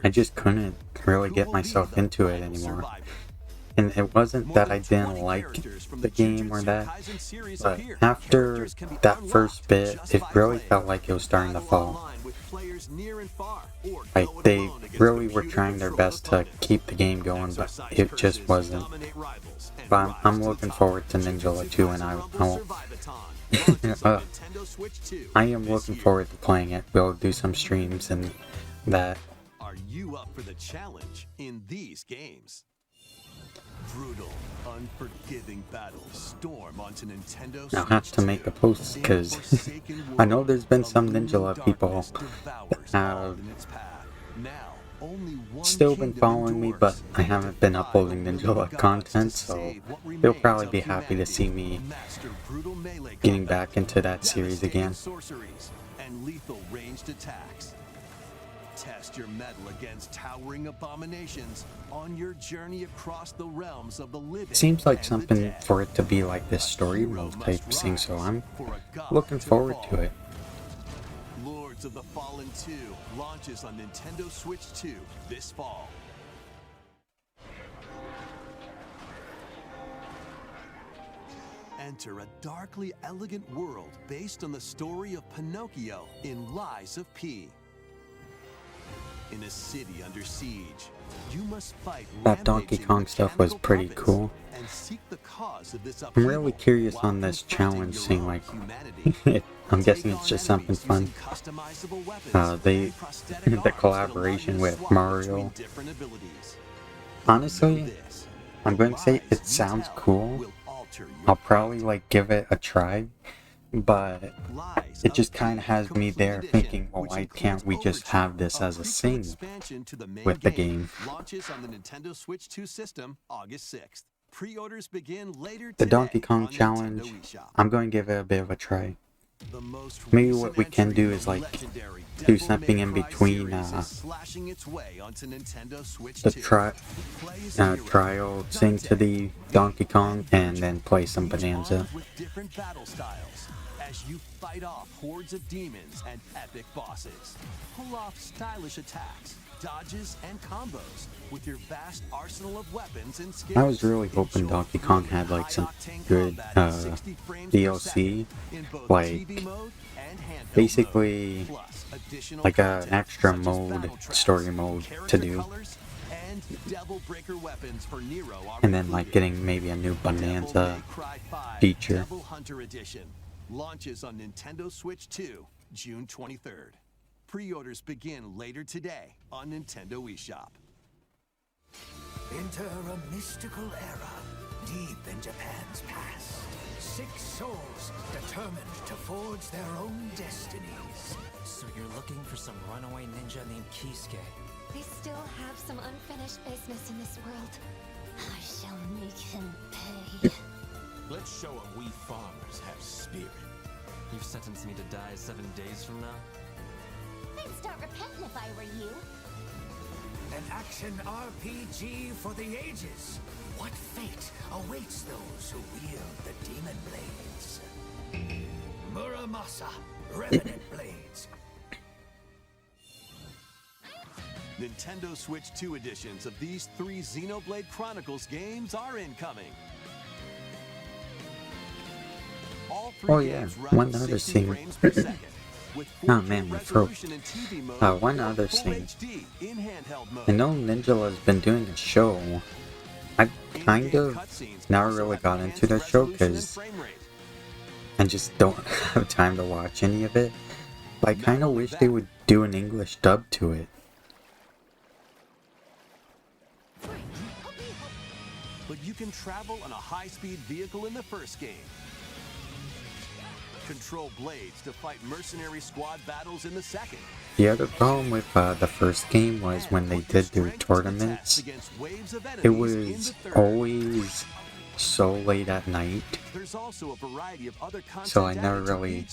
Speaker 2: I just couldn't really get myself into it anymore. And it wasn't that I didn't like the game or that, but after that first bit, it really felt like it was starting to fall. Like, they really were trying their best to keep the game going, but it just wasn't. But I'm looking forward to Ninjala 2, and I am looking forward to playing it. We'll do some streams and that.
Speaker 3: Are you up for the challenge in these games? Brutal, unforgiving battles storm onto Nintendo Switch.
Speaker 2: I'll have to make a post because I know there's been some Ninjala people that have still been following me, but I haven't been uploading Ninjala content, so they'll probably be happy to see me getting back into that series again.
Speaker 3: And lethal ranged attacks. Test your mettle against towering abominations on your journey across the realms of the living.
Speaker 2: It seems like something for it to be like this story mode type thing, so I'm looking forward to it.
Speaker 3: Lords of the Fallen 2 launches on Nintendo Switch 2 this fall. Enter a darkly elegant world based on the story of Pinocchio in Lies of P. In a city under siege, you must fight
Speaker 2: that Donkey Kong stuff was pretty cool.
Speaker 3: And seek the cause of this
Speaker 2: I'm really curious on this challenge thing, like, I'm guessing it's just something fun. The collaboration with Mario. Honestly, I'm going to say it sounds cool. I'll probably like give it a try, but it just kind of has me there thinking, well, why can't we just have this as a thing with the game?
Speaker 3: Launches on the Nintendo Switch 2 system August 6th. Pre-orders begin later
Speaker 2: The
Speaker 3: today
Speaker 2: Donkey Kong
Speaker 3: on
Speaker 2: challenge,
Speaker 3: Nintendo eShop.
Speaker 2: I'm going to give it a bit of a try. Maybe what we can do is like do something in between the trial, sing to the Donkey Kong, and then play some Bonanza.
Speaker 3: With different battle styles as you fight off hordes of demons and epic bosses. Pull off stylish attacks, dodges, and combos with your vast arsenal of weapons and skills.
Speaker 2: I was really hoping Donkey Kong had like some good DLC, like basically like an extra mode, story mode to do, and then like getting maybe a new Bonanza feature.
Speaker 3: Launches on Nintendo Switch 2, June 23rd. Pre-orders begin later today on Nintendo eShop.
Speaker 12: Enter a mystical era deep in Japan's past. 6 souls determined to forge their own destinies.
Speaker 13: So you're looking for some runaway ninja named Kisuke?
Speaker 14: I still have some unfinished business in this world. I shall make him pay.
Speaker 15: Let's show him we farmers have spirit.
Speaker 13: You've sentenced me to die 7 days from now?
Speaker 14: I'd start repenting if I were you.
Speaker 12: An action RPG for the ages. What fate awaits those who wield the demon blades? Muramasa, Revenant Blades.
Speaker 3: Nintendo Switch 2 editions of these 3 Xenoblade Chronicles games are incoming. All 3
Speaker 2: Oh yeah, one other thing. Oh man, my throat. One other thing. I know Ninjala's been doing a show. I kind of never really got into the show because I just don't have time to watch any of it. But I kind of wish they would do an English dub to it.
Speaker 3: But you can travel on a high-speed vehicle in the first game. Control blades to fight mercenary squad battles in the second.
Speaker 2: The other problem with the first game was when they did their tournaments, it was always so late at night, so I never really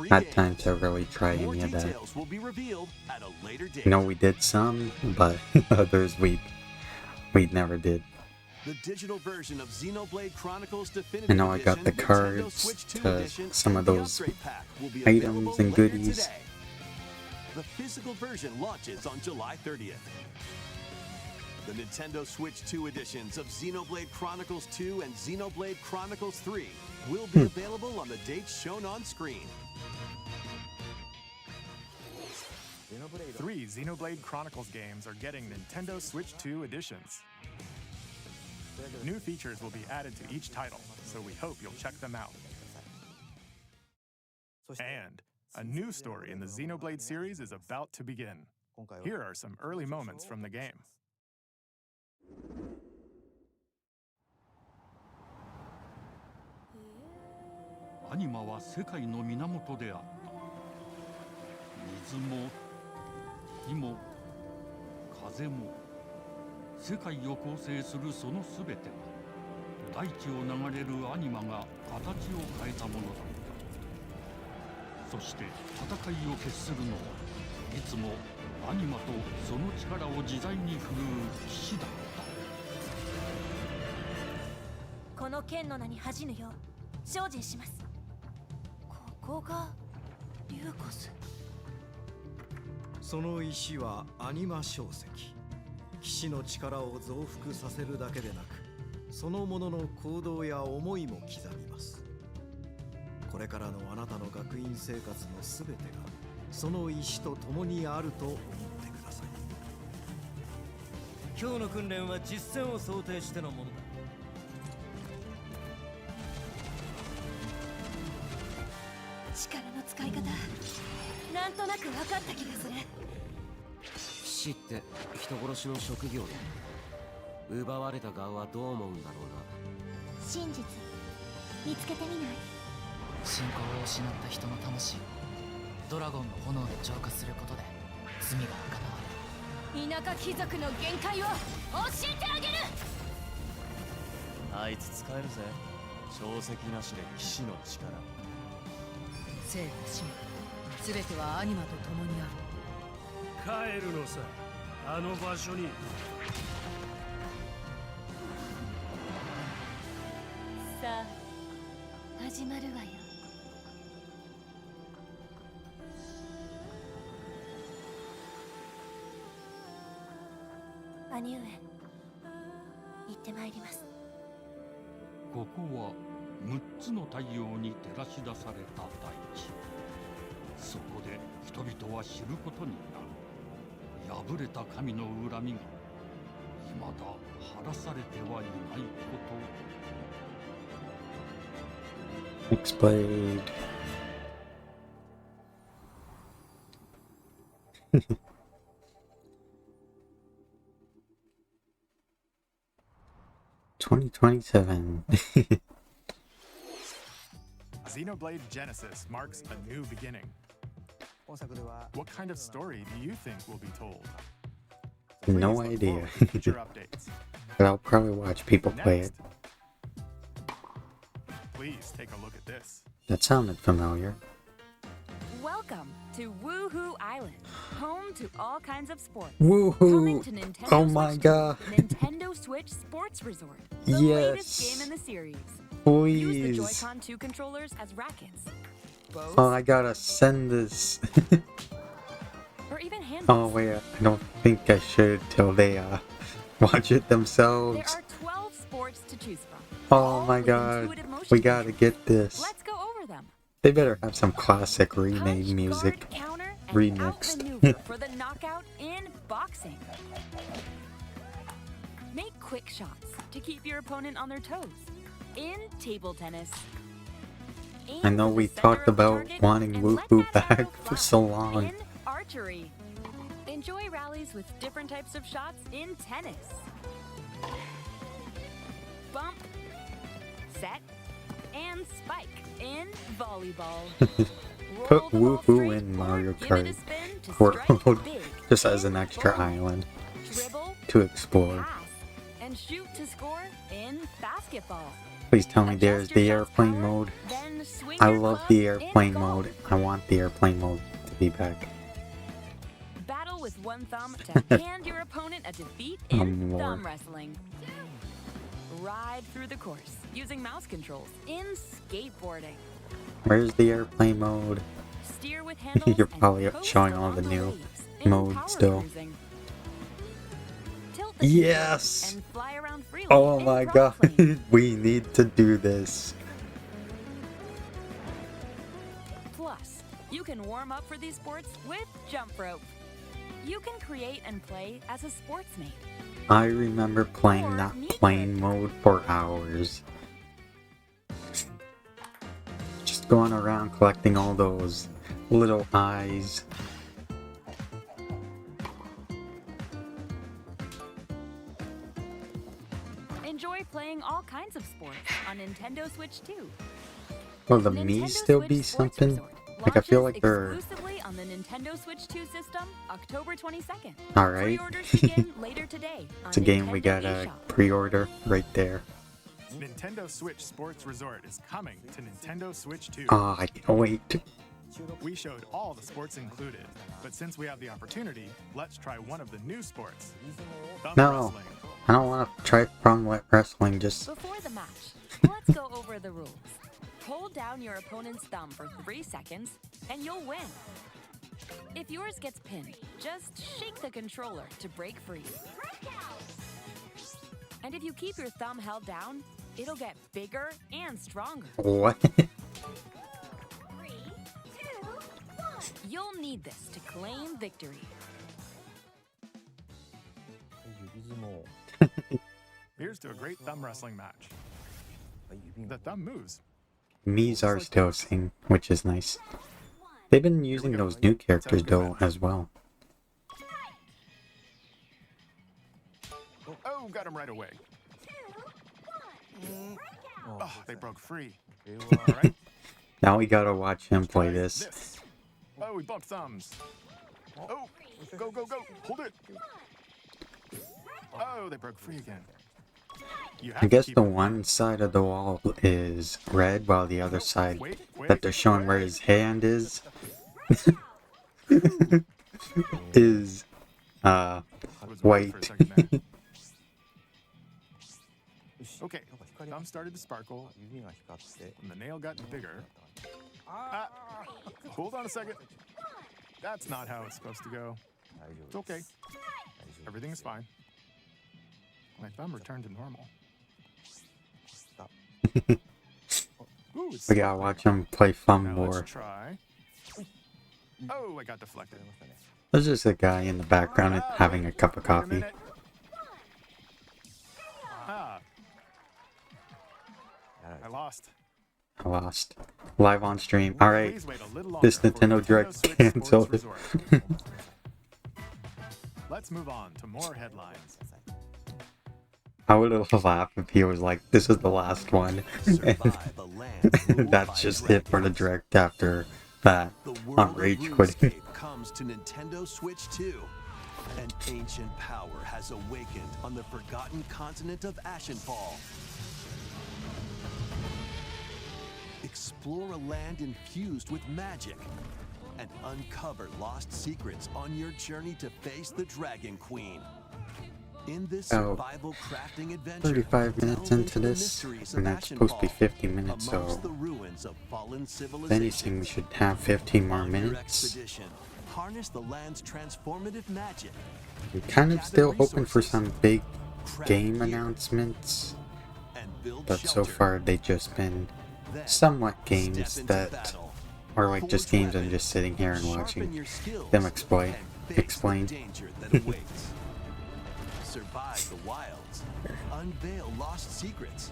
Speaker 2: had time to really try any of that. You know, we did some, but others we never did.
Speaker 3: The digital version of Xenoblade Chronicles Definitive
Speaker 2: I know I got
Speaker 3: Edition
Speaker 2: the
Speaker 3: Nintendo
Speaker 2: cards
Speaker 3: Switch 2
Speaker 2: to
Speaker 3: Edition
Speaker 2: some of
Speaker 3: and the
Speaker 2: those
Speaker 3: upgrade pack will be
Speaker 2: items
Speaker 3: available
Speaker 2: and
Speaker 3: later
Speaker 2: goodies.
Speaker 3: today. The physical version launches on July 30th. The Nintendo Switch 2 editions of Xenoblade Chronicles 2 and Xenoblade Chronicles 3 will be available on the dates shown on screen.
Speaker 10: 3 Xenoblade Chronicles games are getting Nintendo Switch 2 editions. New features will be added to each title, so we hope you'll check them out. And a new story in the Xenoblade series is about to begin. Here are some early moments from the game.
Speaker 16: アニマは世界の源であった。水も火も風も世界を構成するそのすべては大地を流れるアニマが形を変えたものだった。そして戦いを決するのはいつもアニマとその力を自在に振るう騎士だった。
Speaker 11: この剣の名に恥じぬよう精進します。ここがリューコス。
Speaker 17: その石はアニマ小石。騎士の力を増幅させるだけでなく、そのものの行動や思いも刻みます。これからのあなたの学院生活のすべてがその石と共にあると思ってください。
Speaker 18: 今日の訓練は実戦を想定してのものだ。
Speaker 11: 力の使い方、なんとなく分かった気がする。
Speaker 19: 騎士って人殺しの職業で、奪われた側はどう思うんだろうな。
Speaker 9: 真実見つけてみない？
Speaker 20: 信仰を失った人の魂をドラゴンの炎で浄化することで罪が贖われる。
Speaker 11: 田舎貴族の限界を教えてあげる。
Speaker 13: あいつ使えるぜ。小石なしで騎士の力。
Speaker 21: 生と死も全てはアニマと共にある。
Speaker 18: 帰るのさ、あの場所に。
Speaker 11: さあ始まるわよ。兄上、行ってまいります。
Speaker 16: ここは6つの太陽に照らし出された大地。そこで人々は知ることになる。破れた神の恨みが未だ晴らされてはいないこと。
Speaker 2: Explained. $2027.
Speaker 10: Xenoblade Genesis marks a new beginning. What kind of story do you think will be told?
Speaker 2: No idea.
Speaker 10: Future updates.
Speaker 2: But I'll probably watch people play it.
Speaker 10: Please take a look at this.
Speaker 2: That sounded familiar.
Speaker 1: Welcome to Woohoo Island, home to all kinds of sports.
Speaker 2: Woohoo!
Speaker 1: Coming to Nintendo
Speaker 2: Oh my
Speaker 1: Switch,
Speaker 2: god.
Speaker 1: Nintendo Switch Sports Resort, the latest game in the series. Use the
Speaker 2: Please.
Speaker 1: Joy-Con 2 controllers as rackets. Bows,
Speaker 2: Oh, I gotta send this.
Speaker 1: or even handles.
Speaker 2: Oh wait, I don't think I should till they watch it themselves.
Speaker 1: There are 12 sports to choose from.
Speaker 2: Oh my god, we gotta get this.
Speaker 1: Let's go over them.
Speaker 2: They better have some classic remade music. Remixed.
Speaker 1: Outmaneuver for the knockout in boxing. Make quick shots to keep your opponent on their toes. In table tennis.
Speaker 2: I know we talked about wanting Woohoo back for so long.
Speaker 1: In archery. Enjoy rallies with different types of shots in tennis. Bump, set, and spike in volleyball.
Speaker 2: Put Woohoo in Mario Kart World just as an extra island to explore.
Speaker 1: And shoot to score in basketball.
Speaker 2: Please tell me there's the airplane mode. I love the airplane mode. I want the airplane mode to be back.
Speaker 1: Battle with one thumb to hand your opponent a defeat in thumb wrestling.
Speaker 6: ride through the course using mouse controls in skateboarding.
Speaker 2: Where's the airplane mode?
Speaker 6: Steer with handles
Speaker 2: You're
Speaker 6: and
Speaker 2: probably
Speaker 6: coast
Speaker 2: showing all
Speaker 6: along
Speaker 2: the new
Speaker 6: waves in
Speaker 2: modes
Speaker 6: power
Speaker 2: still.
Speaker 6: cruising. Tilt the
Speaker 2: Yes!
Speaker 6: controls and fly around freely
Speaker 2: Oh
Speaker 6: in
Speaker 2: my
Speaker 6: prop
Speaker 2: god,
Speaker 6: plane.
Speaker 2: we need to do this.
Speaker 6: Plus, you can warm up for these sports with jump rope. You can create and play as a sportsmate.
Speaker 2: I remember playing that plane mode for hours. Just going around collecting all those little eyes.
Speaker 6: Enjoy playing all kinds of sports on Nintendo Switch 2.
Speaker 2: Will the
Speaker 6: Nintendo
Speaker 2: Mii still
Speaker 6: Switch
Speaker 2: be
Speaker 6: Sports
Speaker 2: something?
Speaker 6: Resort
Speaker 2: Like I feel
Speaker 6: launches
Speaker 2: like they're
Speaker 6: exclusively on the Nintendo Switch 2 system October 22nd.
Speaker 2: alright.
Speaker 6: Pre-orders begin later today on
Speaker 2: It's a game we
Speaker 6: Nintendo
Speaker 2: gotta
Speaker 6: eShop.
Speaker 2: pre-order right there.
Speaker 10: Nintendo Switch Sports Resort is coming to Nintendo Switch 2.
Speaker 2: Oh, I can't wait.
Speaker 10: We showed all the sports included, but since we have the opportunity, let's try one of the new sports. Thumb
Speaker 2: No,
Speaker 10: wrestling.
Speaker 2: I don't want to try from wrestling. Just
Speaker 6: Before the match, let's go over the rules. Hold down your opponent's thumb for 3 seconds, and you'll win. If yours gets pinned, just shake the controller to break free. And if you keep your thumb held down, it'll get bigger and stronger.
Speaker 2: what?
Speaker 6: You'll need this to claim victory.
Speaker 10: Here's to a great thumb wrestling match. The thumb moves.
Speaker 2: Mii's are still sing, which is nice. They've been using those new characters though as well.
Speaker 10: Oh, got him right away. Oh, they broke free. All right.
Speaker 2: Now we gotta watch him play this.
Speaker 10: Oh, we bumped thumbs. Oh, go, go, go. Hold it. Oh, they broke free again.
Speaker 2: I guess the one side of the wall is red, while the other side that they're showing where his hand is is white.
Speaker 10: Okay, thumb started to sparkle, and the nail got bigger. Ah, hold on a second. That's not how it's supposed to go. It's okay. Everything is fine. My thumb returned to normal. Ooh, it's
Speaker 2: We gotta watch him play thumb
Speaker 10: now
Speaker 2: more.
Speaker 10: let's try. Oh, I got deflected.
Speaker 2: There's just a guy in the background having a cup of
Speaker 10: Wait a
Speaker 2: coffee.
Speaker 10: minute. Ah. I lost.
Speaker 2: I lost. Live on stream. Alright.
Speaker 10: Please wait a little longer
Speaker 2: This
Speaker 10: for
Speaker 2: Nintendo Direct
Speaker 10: Switch
Speaker 2: canceled.
Speaker 10: Sports Resort. Let's move on to more headlines.
Speaker 2: I would have laughed if he was like, this is the last one. And that's just it for the Direct after that. I'm rage quitting.
Speaker 3: RuneScape comes to Nintendo Switch 2. An ancient power has awakened on the forgotten continent of Ashenfall. Explore a land infused with magic and uncover lost secrets on your journey to face the Dragon Queen. In this
Speaker 2: Oh,
Speaker 3: survival crafting adventure,
Speaker 2: 35 minutes
Speaker 3: delve
Speaker 2: into
Speaker 3: the
Speaker 2: this,
Speaker 3: mysteries of
Speaker 2: and that's supposed to be
Speaker 3: Ashenfall,
Speaker 2: 50 minutes,
Speaker 3: amongst
Speaker 2: so
Speaker 3: the ruins of fallen
Speaker 2: if
Speaker 3: civilizations.
Speaker 2: anything, we should have 15 more
Speaker 3: On your
Speaker 2: minutes.
Speaker 3: expedition, harness the land's transformative magic.
Speaker 2: I'm kind of
Speaker 3: Gather
Speaker 2: still hoping for
Speaker 3: resources,
Speaker 2: some big
Speaker 3: craft
Speaker 2: game
Speaker 3: gear,
Speaker 2: announcements,
Speaker 3: and build
Speaker 2: but so
Speaker 3: shelter.
Speaker 2: far they've just been
Speaker 3: Then,
Speaker 2: somewhat
Speaker 3: step
Speaker 2: games
Speaker 3: into
Speaker 2: that
Speaker 3: battle.
Speaker 2: are like just
Speaker 3: Forge
Speaker 2: games I'm
Speaker 3: weapons,
Speaker 2: just sitting here and
Speaker 3: sharpen
Speaker 2: watching
Speaker 3: your skills,
Speaker 2: them explain.
Speaker 3: and face the
Speaker 2: Explain.
Speaker 3: danger that awaits. Survive the wilds, unveil lost secrets,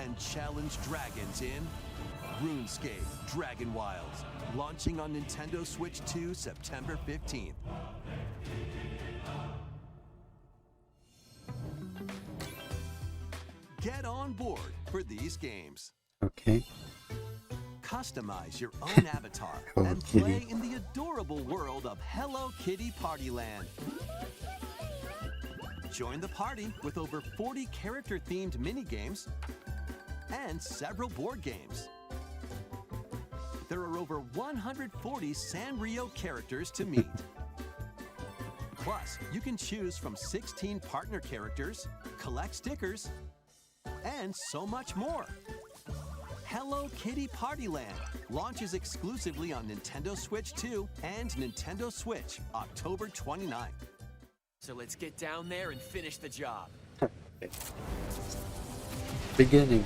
Speaker 3: and challenge dragons in RuneScape Dragon Wilds, launching on Nintendo Switch 2 September 15th. Get on board for these games.
Speaker 2: Okay.
Speaker 3: Customize your own avatar
Speaker 2: Hello
Speaker 3: and
Speaker 2: Kitty.
Speaker 3: play in the adorable world of Hello Kitty Partyland. Join the party with over 40 character-themed mini-games and several board games. There are over 140 Sanrio characters to meet. Plus, you can choose from 16 partner characters, collect stickers, and so much more. Hello Kitty Partyland launches exclusively on Nintendo Switch 2 and Nintendo Switch October 29th.
Speaker 7: So let's get down there and finish the job.
Speaker 2: Beginning.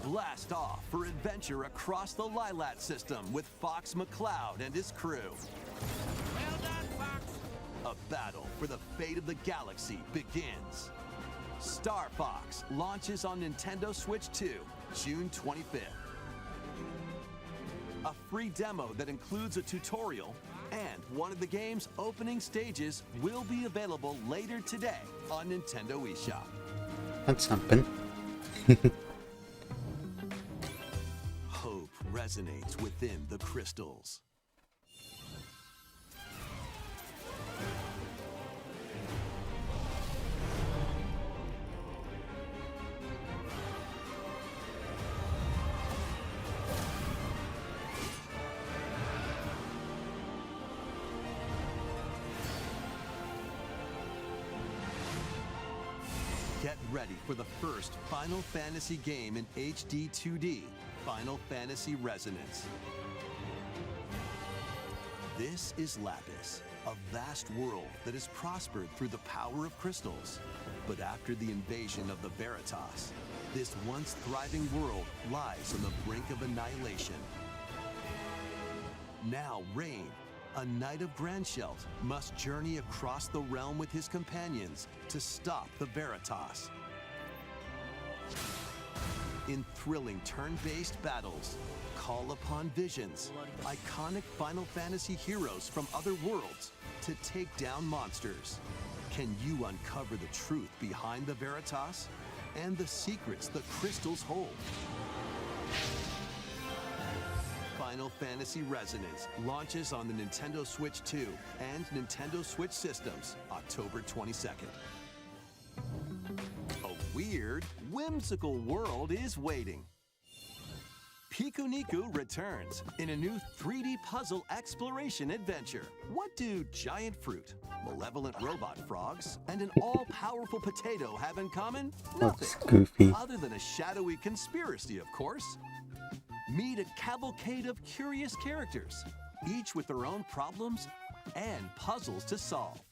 Speaker 3: Blast off for adventure across the Lilat system with Fox McCloud and his crew.
Speaker 5: Well done, Fox.
Speaker 3: A battle for the fate of the galaxy begins. Star Fox launches on Nintendo Switch 2, June 25th. A free demo that includes a tutorial and one of the game's opening stages will be available later today on Nintendo eShop.
Speaker 2: That's something.
Speaker 3: Hope resonates within the crystals. Get ready for the first Final Fantasy game in HD 2D, Final Fantasy Resonance. This is Lapis, a vast world that has prospered through the power of crystals. But after the invasion of the Veritas, this once thriving world lies on the brink of annihilation. Now Rain, a knight of Grandshelt, must journey across the realm with his companions to stop the Veritas. In thrilling turn-based battles, call upon visions, iconic Final Fantasy heroes from other worlds to take down monsters. Can you uncover the truth behind the Veritas and the secrets the crystals hold? Final Fantasy Resonance launches on the Nintendo Switch 2 and Nintendo Switch systems October 22nd. A weird, whimsical world is waiting. Piku Niku returns in a new 3D puzzle exploration adventure. What do giant fruit, malevolent robot frogs, and an all-powerful potato have in common? Nothing.
Speaker 2: Goofy.
Speaker 3: Other than a shadowy conspiracy, of course. Meet a cavalcade of curious characters, each with their own problems and puzzles to solve.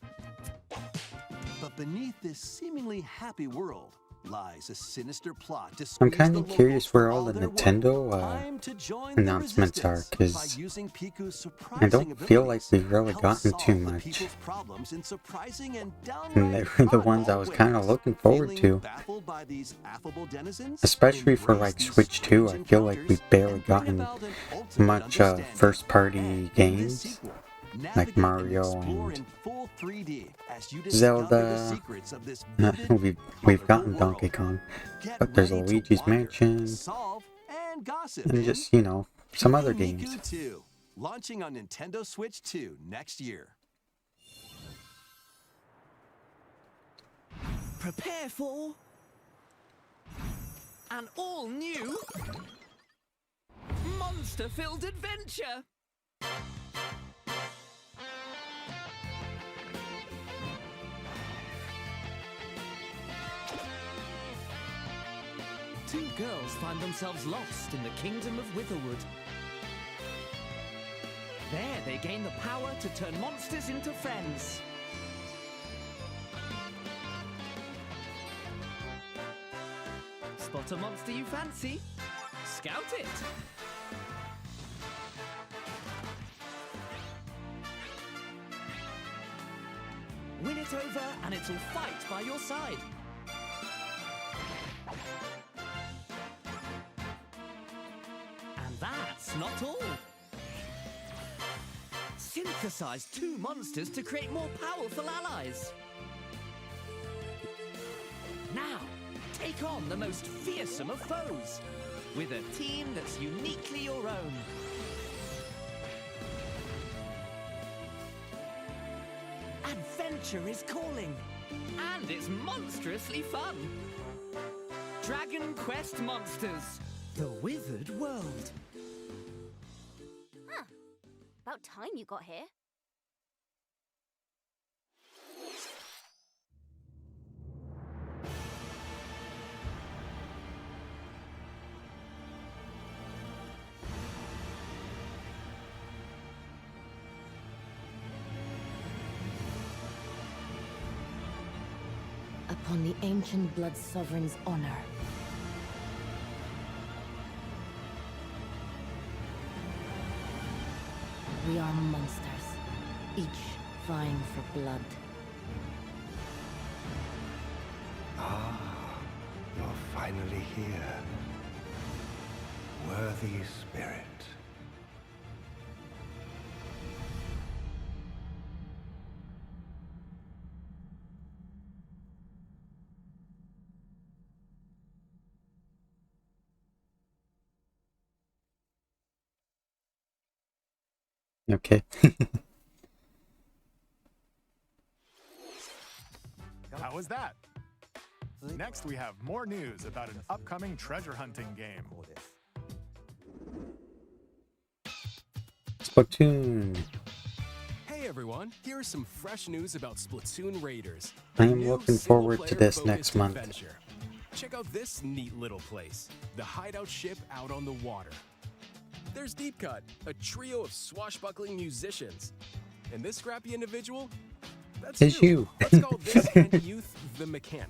Speaker 3: But beneath this seemingly happy world lies a sinister plot to
Speaker 2: I'm
Speaker 3: squeeze
Speaker 2: kind
Speaker 3: the
Speaker 2: of curious
Speaker 3: locals
Speaker 2: where
Speaker 3: for
Speaker 2: all the
Speaker 3: their work.
Speaker 2: Nintendo
Speaker 3: Time to join the
Speaker 2: announcements are,
Speaker 3: resistance by
Speaker 2: because
Speaker 3: using Piku's
Speaker 2: I don't
Speaker 3: surprising
Speaker 2: feel like
Speaker 3: abilities
Speaker 2: we've really
Speaker 3: help
Speaker 2: gotten too
Speaker 3: solve the
Speaker 2: much.
Speaker 3: people's problems in surprising and
Speaker 2: And
Speaker 3: downright
Speaker 2: they were the ones I was kind of looking forward
Speaker 3: Feeling
Speaker 2: to.
Speaker 3: baffled by these affable denizens?
Speaker 2: Especially for
Speaker 3: Embrace
Speaker 2: like
Speaker 3: these
Speaker 2: Switch 2, I
Speaker 3: strange
Speaker 2: feel like we've barely
Speaker 3: and bring
Speaker 2: gotten
Speaker 3: about an ultimate
Speaker 2: much
Speaker 3: understanding.
Speaker 2: first party
Speaker 3: In this
Speaker 2: games
Speaker 3: sequel,
Speaker 2: like
Speaker 3: navigate and
Speaker 2: Mario
Speaker 3: explore
Speaker 2: and
Speaker 3: in full 3D as you discover the
Speaker 2: Zelda.
Speaker 3: secrets of this vivid,
Speaker 2: we've gotten
Speaker 3: colorful
Speaker 2: Donkey
Speaker 3: world.
Speaker 2: Kong,
Speaker 3: Get
Speaker 2: but there's
Speaker 3: ready to
Speaker 2: Luigi's
Speaker 3: wander,
Speaker 2: Mansion
Speaker 3: solve, and gossip
Speaker 2: and
Speaker 3: in
Speaker 2: just, you know, some other
Speaker 3: Piku
Speaker 2: games.
Speaker 3: Niku 2, launching on Nintendo Switch 2 next year.
Speaker 7: Prepare for an all-new monster-filled adventure. Two girls find themselves lost in the kingdom of Witherwood. There, they gain the power to turn monsters into friends. Spot a monster you fancy? Scout it! Win it over and it'll fight by your side. And that's not all. Synthesize two monsters to create more powerful allies. Now, take on the most fearsome of foes with a team that's uniquely your own. Adventure is calling, and it's monstrously fun. Dragon Quest Monsters, the Withered World.
Speaker 9: Huh. About time you got here.
Speaker 21: upon the ancient blood sovereign's honor. We are monsters, each vying for blood.
Speaker 12: Ah, you're finally here. Worthy spirit.
Speaker 2: Okay.
Speaker 10: How was that? Next, we have more news about an upcoming treasure hunting game.
Speaker 2: Splatoon.
Speaker 8: Hey everyone, here's some fresh news about Splatoon Raiders.
Speaker 2: I am looking forward to this next month.
Speaker 8: Adventure. Check out this neat little place, the hideout ship out on the water. There's Deep Cut, a trio of swashbuckling musicians. And this scrappy individual? That's
Speaker 2: you.
Speaker 8: Let's call this handy youth the Mechanic.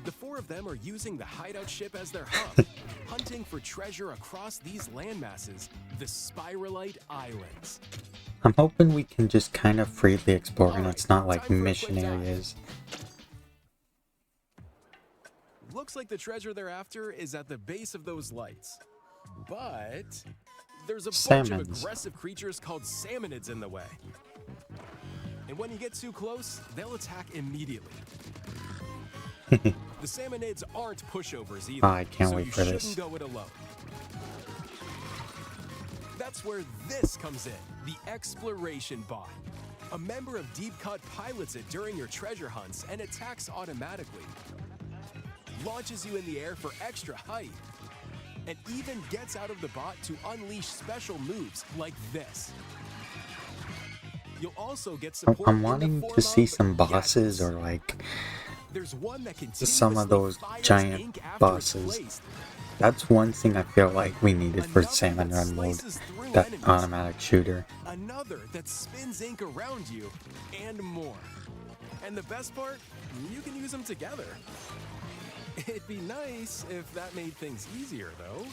Speaker 8: The four of them are using the hideout ship as their hub, hunting for treasure across these landmasses, the Spiralite Islands.
Speaker 2: I'm hoping we can just kind of freely explore and it's not like mission areas.
Speaker 8: Looks like the treasure they're after is at the base of those lights. But there's a bunch of aggressive creatures called salmonids in the way. And when you get too close, they'll attack immediately. The salmonids aren't pushovers either,
Speaker 2: I can't wait for
Speaker 8: so you
Speaker 2: this.
Speaker 8: shouldn't go it alone. That's where this comes in, the Exploration Bot. A member of Deep Cut pilots it during your treasure hunts and attacks automatically. Launches you in the air for extra height. And even gets out of the bot to unleash special moves like this. You'll also get support
Speaker 2: I'm wanting to see some bosses or like
Speaker 8: there's one that
Speaker 2: some of those giant bosses. That's one thing I feel like we needed for Salmon Run mode, that automatic shooter.
Speaker 8: Another that spins ink around you, and more. And the best part, you can use them together. It'd be nice if that made things easier, though.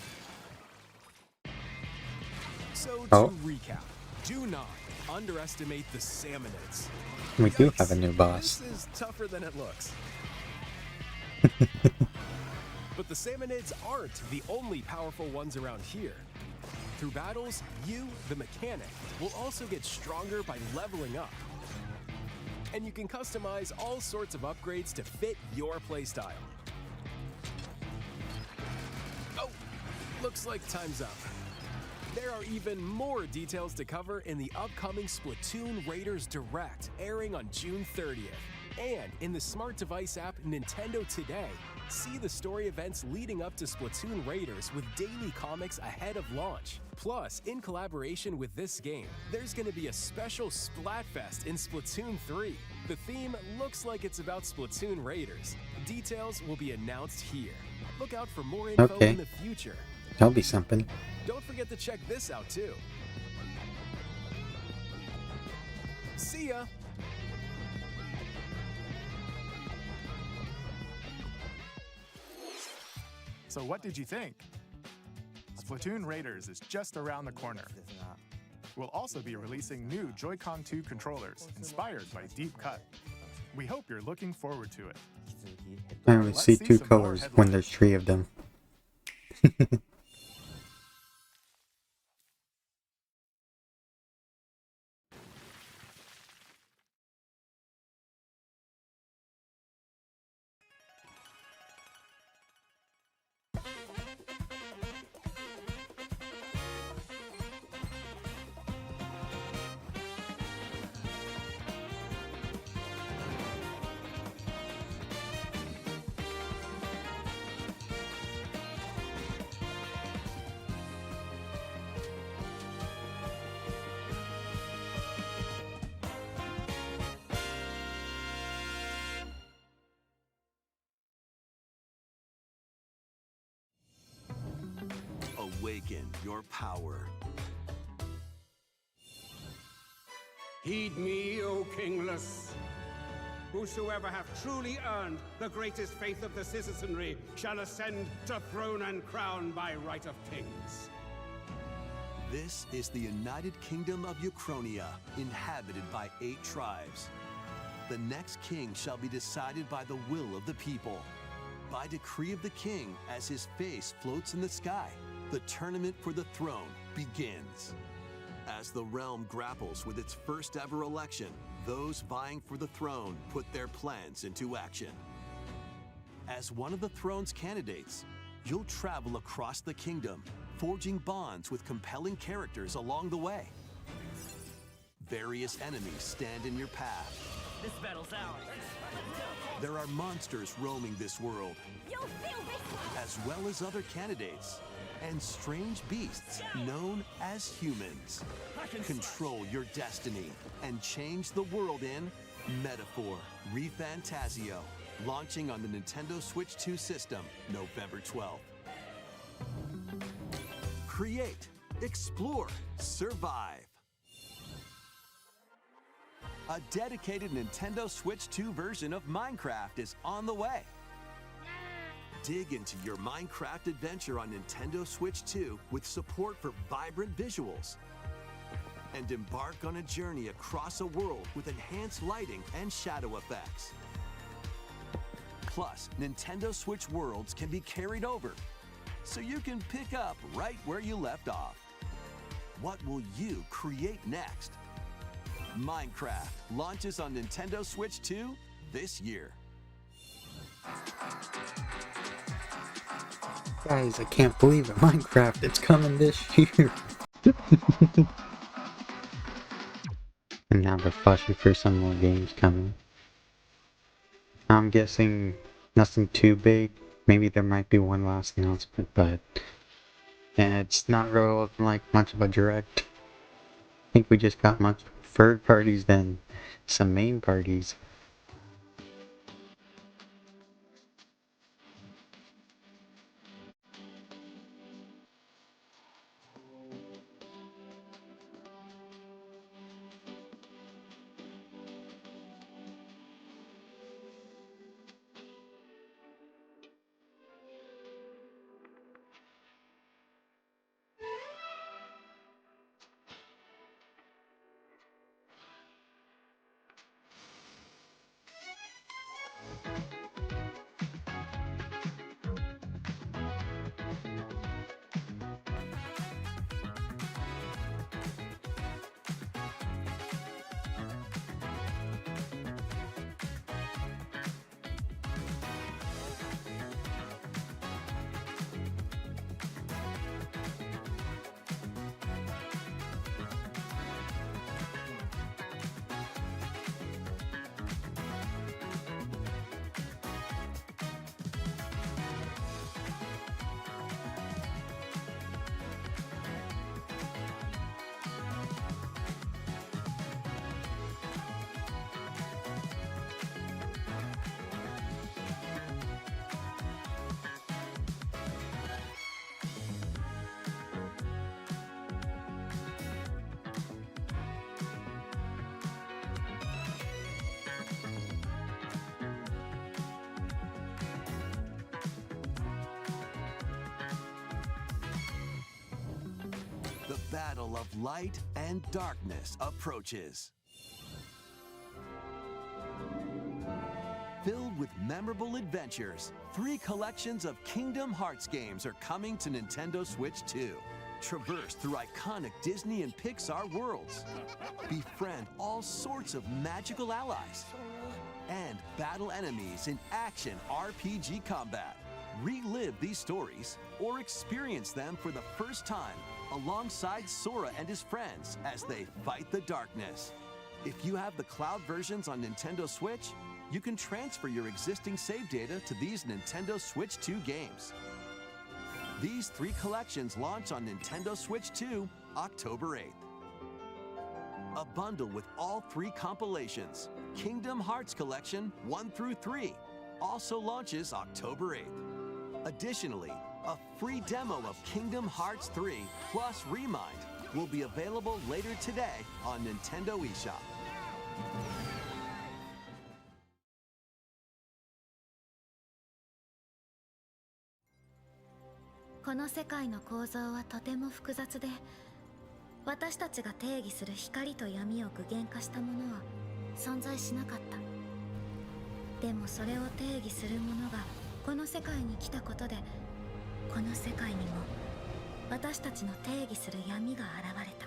Speaker 8: So to recap, do not underestimate the salmonids.
Speaker 2: We do have a new boss.
Speaker 8: This is tougher than it looks. But the salmonids aren't the only powerful ones around here. Through battles, you, the Mechanic, will also get stronger by leveling up. And you can customize all sorts of upgrades to fit your playstyle. Oh, looks like time's up. There are even more details to cover in the upcoming Splatoon Raiders Direct, airing on June 30th. And in the smart device app Nintendo Today, see the story events leading up to Splatoon Raiders with daily comics ahead of launch. Plus, in collaboration with this game, there's going to be a special Splatfest in Splatoon 3. The theme looks like it's about Splatoon Raiders. Details will be announced here. Look out for more info in the future.
Speaker 2: That'll be something.
Speaker 8: Don't forget to check this out too. See ya!
Speaker 10: So what did you think? Splatoon Raiders is just around the corner. We'll also be releasing new Joy-Con 2 controllers inspired by Deep Cut. We hope you're looking forward to it.
Speaker 2: I only see two colors when there's three of them.
Speaker 3: Awaken your power.
Speaker 22: Heed me, O kingless.
Speaker 4: Whosoever hath truly earned the greatest faith of the citizenry shall ascend to throne and crown by right of kings.
Speaker 3: This is the United Kingdom of Uchronia, inhabited by 8 tribes. The next king shall be decided by the will of the people. By decree of the king, as his face floats in the sky, the tournament for the throne begins. As the realm grapples with its first ever election, those vying for the throne put their plans into action. As one of the throne's candidates, you'll travel across the kingdom, forging bonds with compelling characters along the way. Various enemies stand in your path.
Speaker 7: This battle's ours.
Speaker 3: There are monsters roaming this world,
Speaker 11: You'll feel this!
Speaker 3: as well as other candidates, and strange beasts known as humans. Control your destiny and change the world in Metaphor ReFantasio, launching on the Nintendo Switch 2 system November 12th. Create, explore, survive. A dedicated Nintendo Switch 2 version of Minecraft is on the way. Dig into your Minecraft adventure on Nintendo Switch 2 with support for vibrant visuals. And embark on a journey across a world with enhanced lighting and shadow effects. Plus, Nintendo Switch worlds can be carried over, so you can pick up right where you left off. What will you create next? Minecraft launches on Nintendo Switch 2 this year.
Speaker 2: Guys, I can't believe it. Minecraft, it's coming this year. And now they're fussing for some more games coming. I'm guessing nothing too big. Maybe there might be one last announcement, but it's not really looking like much of a direct. I think we just got much third parties than some main parties.
Speaker 3: The battle of light and darkness approaches. Filled with memorable adventures, 3 collections of Kingdom Hearts games are coming to Nintendo Switch 2. Traverse through iconic Disney and Pixar worlds. Befriend all sorts of magical allies. And battle enemies in action RPG combat. Relive these stories or experience them for the first time alongside Sora and his friends as they fight the darkness. If you have the cloud versions on Nintendo Switch, you can transfer your existing save data to these Nintendo Switch 2 games. These 3 collections launch on Nintendo Switch 2 October 8th. A bundle with all 3 compilations, Kingdom Hearts Collection 1 through 3, also launches October 8th. Additionally, a free demo of Kingdom Hearts 3 plus Remind will be available later today on Nintendo eShop.
Speaker 9: この世界の構造はとても複雑で、私たちが定義する光と闇を具現化したものは存在しなかった。でもそれを定義するものがこの世界に来たことで、この世界にも私たちの定義する闇が現れた。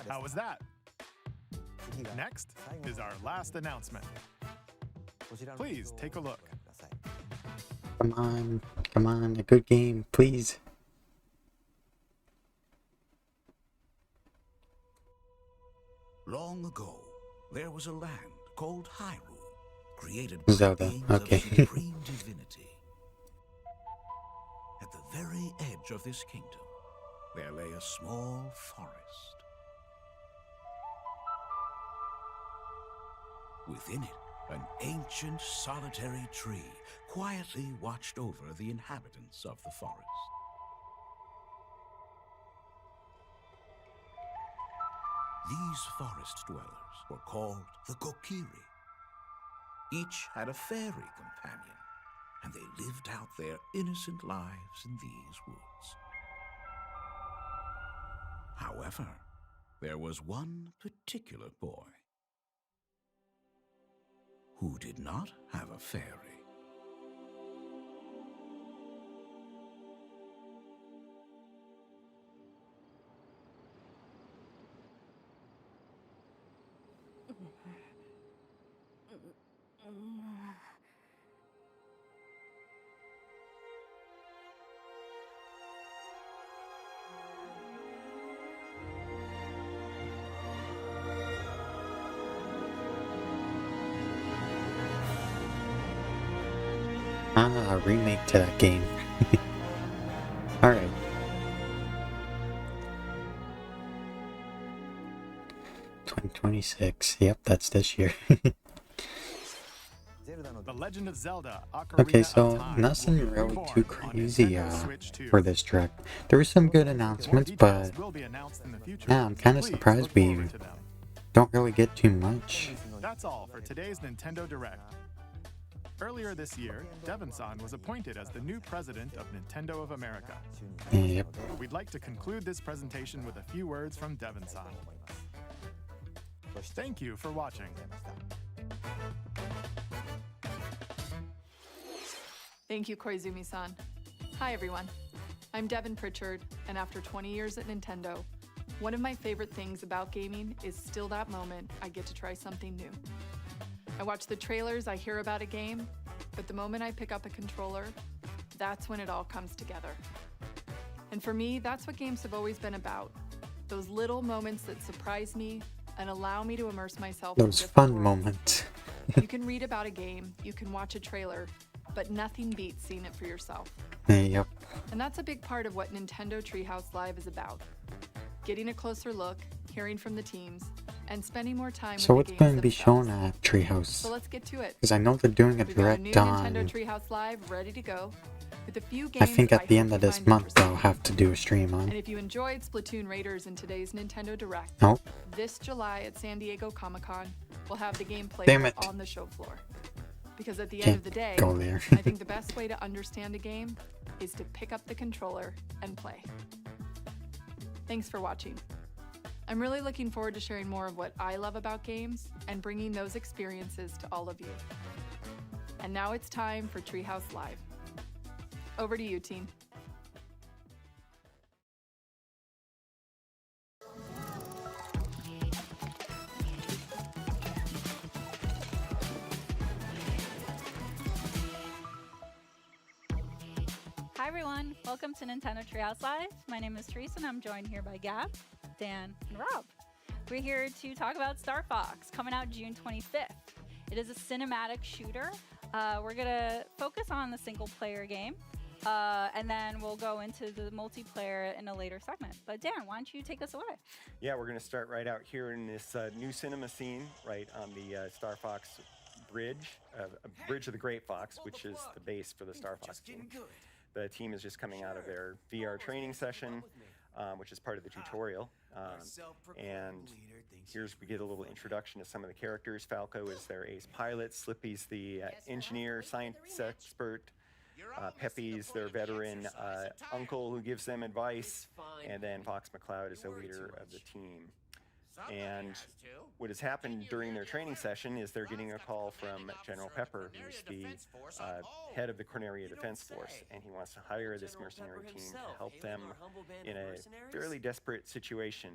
Speaker 10: How was that? Next is our last announcement. Please take a look.
Speaker 2: Come on, a good game, please.
Speaker 12: Long ago, there was a land called Hyrule, created
Speaker 2: Zelda,
Speaker 12: beings
Speaker 2: okay.
Speaker 12: of supreme divinity. At the very edge of this kingdom, there lay a small forest. Within it, an ancient solitary tree quietly watched over the inhabitants of the forest. These forest dwellers were called the Kokiri. Each had a fairy companion, and they lived out their innocent lives in these woods. However, there was one particular boy who did not have a fairy.
Speaker 2: A remake to that game. Alright. $2026. Yep, that's this year.
Speaker 10: The Legend of Zelda: Ocarina
Speaker 2: Okay,
Speaker 10: of
Speaker 2: so
Speaker 10: Time
Speaker 2: nothing
Speaker 10: will be
Speaker 2: really
Speaker 10: reborn
Speaker 2: too
Speaker 10: on
Speaker 2: crazy
Speaker 10: Nintendo Switch 2.
Speaker 2: for this direct. There were some good announcements, but
Speaker 10: Will be announced in the future.
Speaker 2: yeah, I'm kind of
Speaker 10: Please
Speaker 2: surprised
Speaker 10: look
Speaker 2: we
Speaker 10: forward to them.
Speaker 2: don't really get too much.
Speaker 10: That's all for today's Nintendo Direct. Earlier this year, Devon-san was appointed as the new president of Nintendo of America.
Speaker 2: Yep.
Speaker 10: We'd like to conclude this presentation with a few words from Devon-san. Thank you for watching.
Speaker 15: Thank you, Koizumi-san. Hi, everyone. I'm Devin Pritchard, and after 20 years at Nintendo, one of my favorite things about gaming is still that moment I get to try something new. I watch the trailers, I hear about a game, but the moment I pick up a controller, that's when it all comes together. And for me, that's what games have always been about. Those little moments that surprise me and allow me to immerse myself in
Speaker 2: Those
Speaker 15: different
Speaker 2: fun
Speaker 15: worlds.
Speaker 2: moments.
Speaker 15: You can read about a game, you can watch a trailer, but nothing beats seeing it for yourself.
Speaker 2: Yep.
Speaker 15: And that's a big part of what Nintendo Treehouse Live is about. Getting a closer look, hearing from the teams, and spending more time
Speaker 2: So
Speaker 15: with
Speaker 2: what's
Speaker 15: the
Speaker 2: going
Speaker 15: games
Speaker 2: to be
Speaker 15: themselves.
Speaker 2: shown at Treehouse?
Speaker 15: So let's get to it.
Speaker 2: Because I know they're doing a
Speaker 15: We've got a new
Speaker 2: direct
Speaker 15: Nintendo
Speaker 2: on.
Speaker 15: Treehouse Live ready to go, with a few
Speaker 2: I
Speaker 15: games
Speaker 2: think
Speaker 15: that
Speaker 2: at the
Speaker 15: hope
Speaker 2: end
Speaker 15: you
Speaker 2: of this
Speaker 15: find
Speaker 2: month
Speaker 15: interesting.
Speaker 2: they'll have to do a stream on.
Speaker 15: And if you enjoyed Splatoon Raiders in today's Nintendo Direct,
Speaker 2: Oh.
Speaker 15: this July at San Diego Comic-Con, we'll have the game
Speaker 2: Damn
Speaker 15: playable
Speaker 2: it.
Speaker 15: on the show floor. Because at the end
Speaker 2: Can't
Speaker 15: of the day,
Speaker 2: go there.
Speaker 15: I think the best way to understand a game is to pick up the controller and play. Thanks for watching. I'm really looking forward to sharing more of what I love about games and bringing those experiences to all of you. And now it's time for Treehouse Live. Over to you, team.
Speaker 14: Hi everyone, welcome to Nintendo Treehouse Live. My name is Teresa and I'm joined here by Gab, Dan, and Rob. We're here to talk about Star Fox, coming out June 25th. It is a cinematic shooter. We're gonna focus on the single player game, and then we'll go into the multiplayer in a later segment. But Dan, why don't you take us away?
Speaker 22: Yeah, we're gonna start right out here in this new cinema scene, right on the Star Fox bridge, Bridge of the Great Fox, which is the base for the Star Fox team. The team is just coming out of their VR training session, which is part of the tutorial. And here's we get a little introduction to some of the characters. Falco is their ace pilot. Slippy's the engineer, science expert. Pepe's their veteran uncle who gives them advice. And then Fox McCloud is the leader of the team. And what has happened during their training session is they're getting a call from General Pepper, who's the head of the Corneria Defense Force, and he wants to hire this mercenary team to help them in a fairly desperate situation,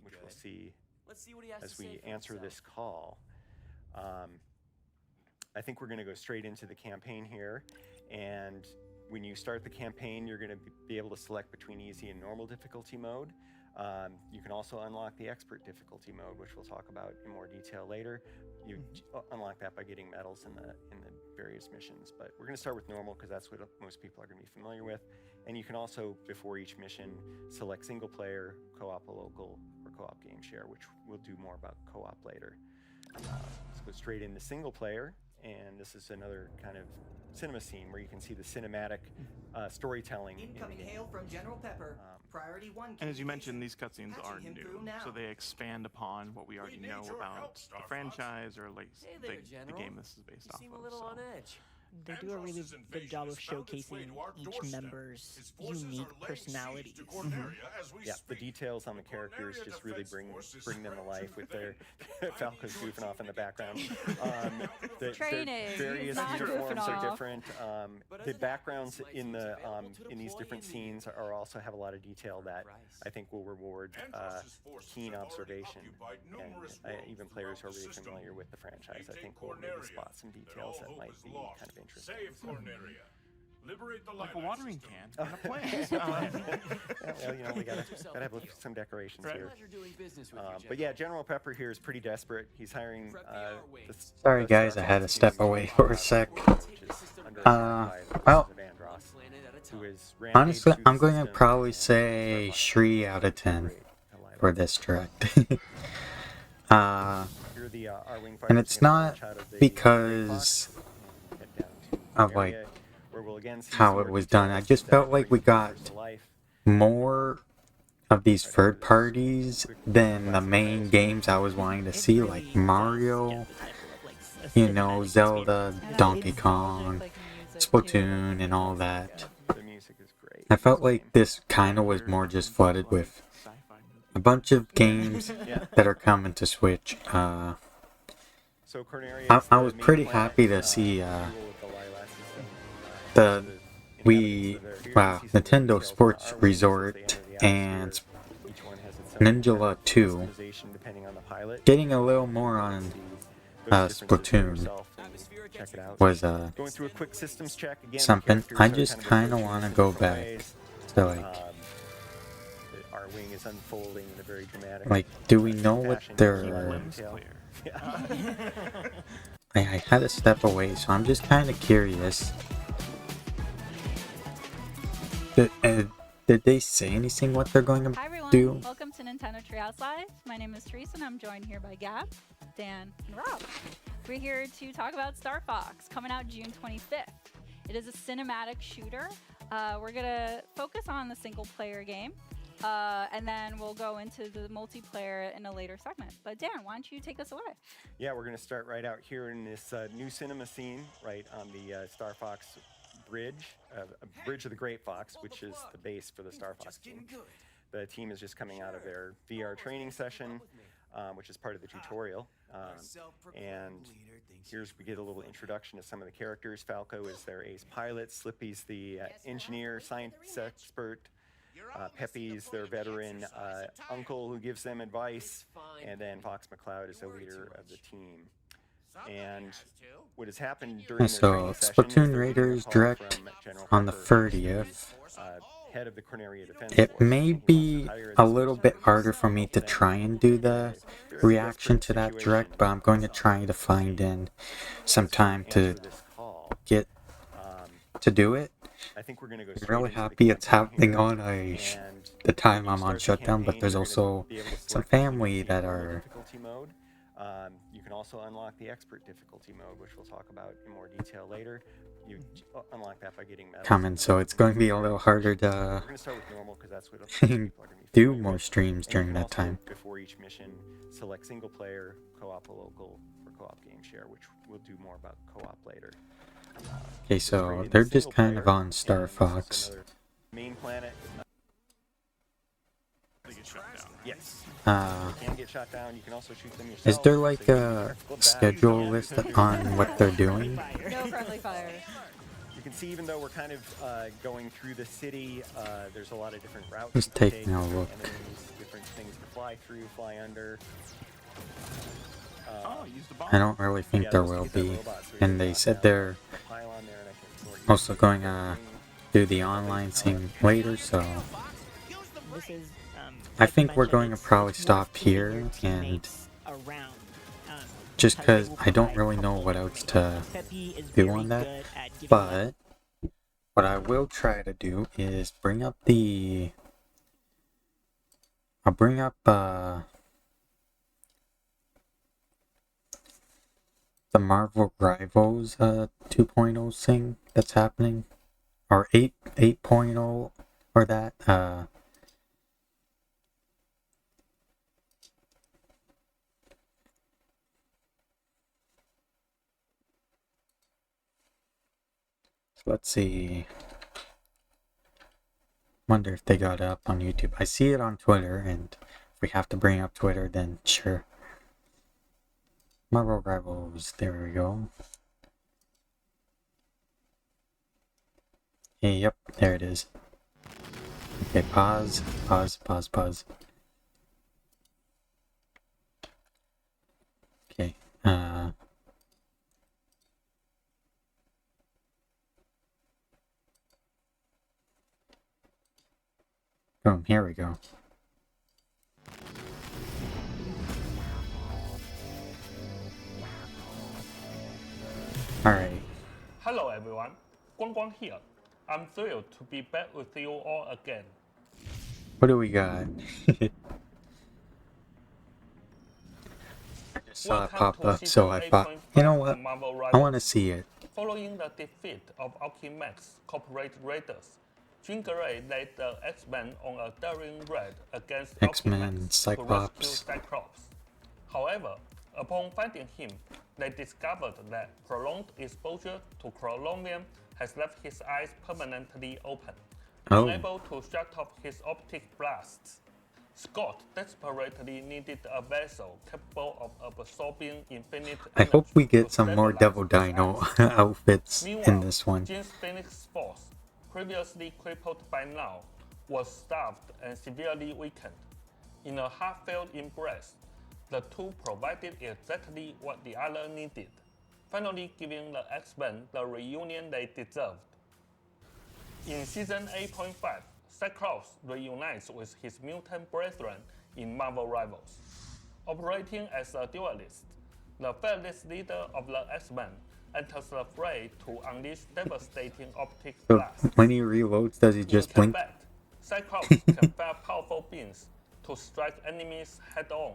Speaker 22: which we'll see as we answer this call. I think we're going to go straight into the campaign here, and when you start the campaign, you're going to be able to select between easy and normal difficulty mode. You can also unlock the expert difficulty mode, which we'll talk about in more detail later. You unlock that by getting medals in the various missions. But we're going to start with normal because that's what most people are going to be familiar with. And you can also, before each mission, select single player, co-op a local, or co-op game share, which we'll do more about co-op later. Let's go straight into single player. And this is another kind of cinema scene where you can see the cinematic storytelling.
Speaker 23: Incoming hail from General Pepper. Priority 1.
Speaker 10: And as you mentioned, these cutscenes are new, so they expand upon what we already know about the franchise, or at least the game this is based off of.
Speaker 23: On edge.
Speaker 24: They do a really good job of showcasing each member's unique personalities.
Speaker 22: Yeah, the details on the characters just really bring them to life with their Falco's goofing off in the background. The various uniforms are different. The backgrounds in these different scenes are also have a lot of detail that I think will reward keen observation, and even players who are really familiar with the franchise, I think will maybe spot some details that might be kind of interesting.
Speaker 25: Save Corneria. Liberate the
Speaker 10: like a watering can and a plant.
Speaker 22: Well, you know, we gotta have some decorations here. But yeah, General Pepper here is pretty desperate. He's hiring.
Speaker 2: Sorry guys, I had to step away for a sec. Well, honestly, I'm going to probably say 3 out of 10 for this track. And it's not because of like how it was done. I just felt like we got more of these third parties than the main games I was wanting to see, like Mario, you know, Zelda, Donkey Kong, Splatoon, and all that. I felt like this kind of was more just flooded with a bunch of games that are coming to Switch. I was pretty happy to see Nintendo Sports Resort and Ninja 2 getting a little more on Splatoon was something. I just kind of want to go back to like, do we know what they're... I had to step away, so I'm just kind of curious. Did they say anything what they're going to
Speaker 14: Hi everyone,
Speaker 2: do?
Speaker 14: welcome to Nintendo Treehouse Live. My name is Teresa and I'm joined here by Gab, Dan, and Rob. We're here to talk about Star Fox, coming out June 25th. It is a cinematic shooter. We're gonna focus on the single player game, and then we'll go into the multiplayer in a later segment. But Dan, why don't you take us away?
Speaker 22: Yeah, we're going to start right out here in this new cinema scene, right on the Star Fox bridge, Bridge of the Great Fox, which is the base for the Star Fox team. The team is just coming out of their VR training session, which is part of the tutorial. And here's we get a little introduction to some of the characters. Falco is their ace pilot. Slippy's the engineer, science expert. Pepe's their veteran uncle who gives them advice. And then Fox McCloud is the leader of the team. And what has happened during their training session
Speaker 2: Splatoon Raiders Direct on the 30th.
Speaker 22: Head of the Corneria Defense
Speaker 2: It
Speaker 22: Force.
Speaker 2: may be a little bit harder for me to try and do the reaction to that direct, but I'm going to try to find in some time to get to do it. I'm really happy it's happening on the time I'm on shutdown, but there's also some family that are
Speaker 22: you can also unlock the expert difficulty mode, which we'll talk about in more detail later. You unlock that by getting medals.
Speaker 2: coming, so it's going to be a little harder to
Speaker 22: We're going to start with normal because that's what people are going to be
Speaker 2: do
Speaker 22: familiar
Speaker 2: more
Speaker 22: with.
Speaker 2: streams
Speaker 22: And
Speaker 2: during
Speaker 22: you can
Speaker 2: that
Speaker 22: also,
Speaker 2: time.
Speaker 22: before each mission, select single player, co-op, or local, or co-op game share, which we'll do more about co-op later.
Speaker 2: Okay, so they're just kind of on Star Fox.
Speaker 22: Main planet. Yes.
Speaker 2: You
Speaker 22: can get shot down. You can also shoot them yourself.
Speaker 2: Is there like a schedule list on what they're doing?
Speaker 14: No friendly fire.
Speaker 22: You can see, even though we're kind of going through the city, there's a lot of different routes.
Speaker 2: Just
Speaker 22: you can
Speaker 2: taking a
Speaker 22: take,
Speaker 2: look.
Speaker 22: enemies, different things to fly through, fly under.
Speaker 2: I don't really think there will be, and they said they're also going to do the online thing later, so
Speaker 24: This is,
Speaker 2: I think we're going to probably stop here, and
Speaker 24: around.
Speaker 2: just because I don't really know what else to do on that, but what I will try to do is bring up I'll bring up the Marvel Rivals 2.0 thing that's happening, or 8.0, or that. Let's see. Wonder if they got it up on YouTube. I see it on Twitter, and if we have to bring up Twitter, then sure. Marvel Rivals, there we go. Hey, yep, there it is. Okay, pause. Okay, boom, here we go. Alright.
Speaker 13: Hello everyone, Guang here. I'm thrilled to be back with you all again.
Speaker 2: What do we got? I just saw it pop up, so I thought, you know what? I want to see it.
Speaker 13: Following the defeat of Alchemax Corporate Raiders, Jean Grey led the X-Men on a daring raid against
Speaker 2: X-Men,
Speaker 13: Alchemax to
Speaker 2: Cyclops.
Speaker 13: rescue Cyclops. However, upon finding him, they discovered that prolonged exposure to chromium has left his eyes permanently open, unable to shut off his optic blasts. Scott desperately needed a vessel capable of absorbing infinite
Speaker 2: I hope
Speaker 13: energy
Speaker 2: we get
Speaker 13: to
Speaker 2: some more
Speaker 13: stabilize
Speaker 2: Devil
Speaker 13: his
Speaker 2: Dino
Speaker 13: eyes.
Speaker 2: outfits in
Speaker 13: Meanwhile,
Speaker 2: this one.
Speaker 13: Jean's Phoenix Force, previously crippled by now, was starved and severely weakened. In a heartfelt embrace, the two provided exactly what the other needed, finally giving the X-Men the reunion they deserved. In Season 8.5, Cyclops reunites with his mutant brethren in Marvel Rivals. Operating as a duelist, the fearless leader of the X-Men enters the fray to unleash devastating optic
Speaker 2: So
Speaker 13: blasts.
Speaker 2: when he reloads, does he just blink?
Speaker 13: Combat, Cyclops can fire powerful beams to strike enemies head-on,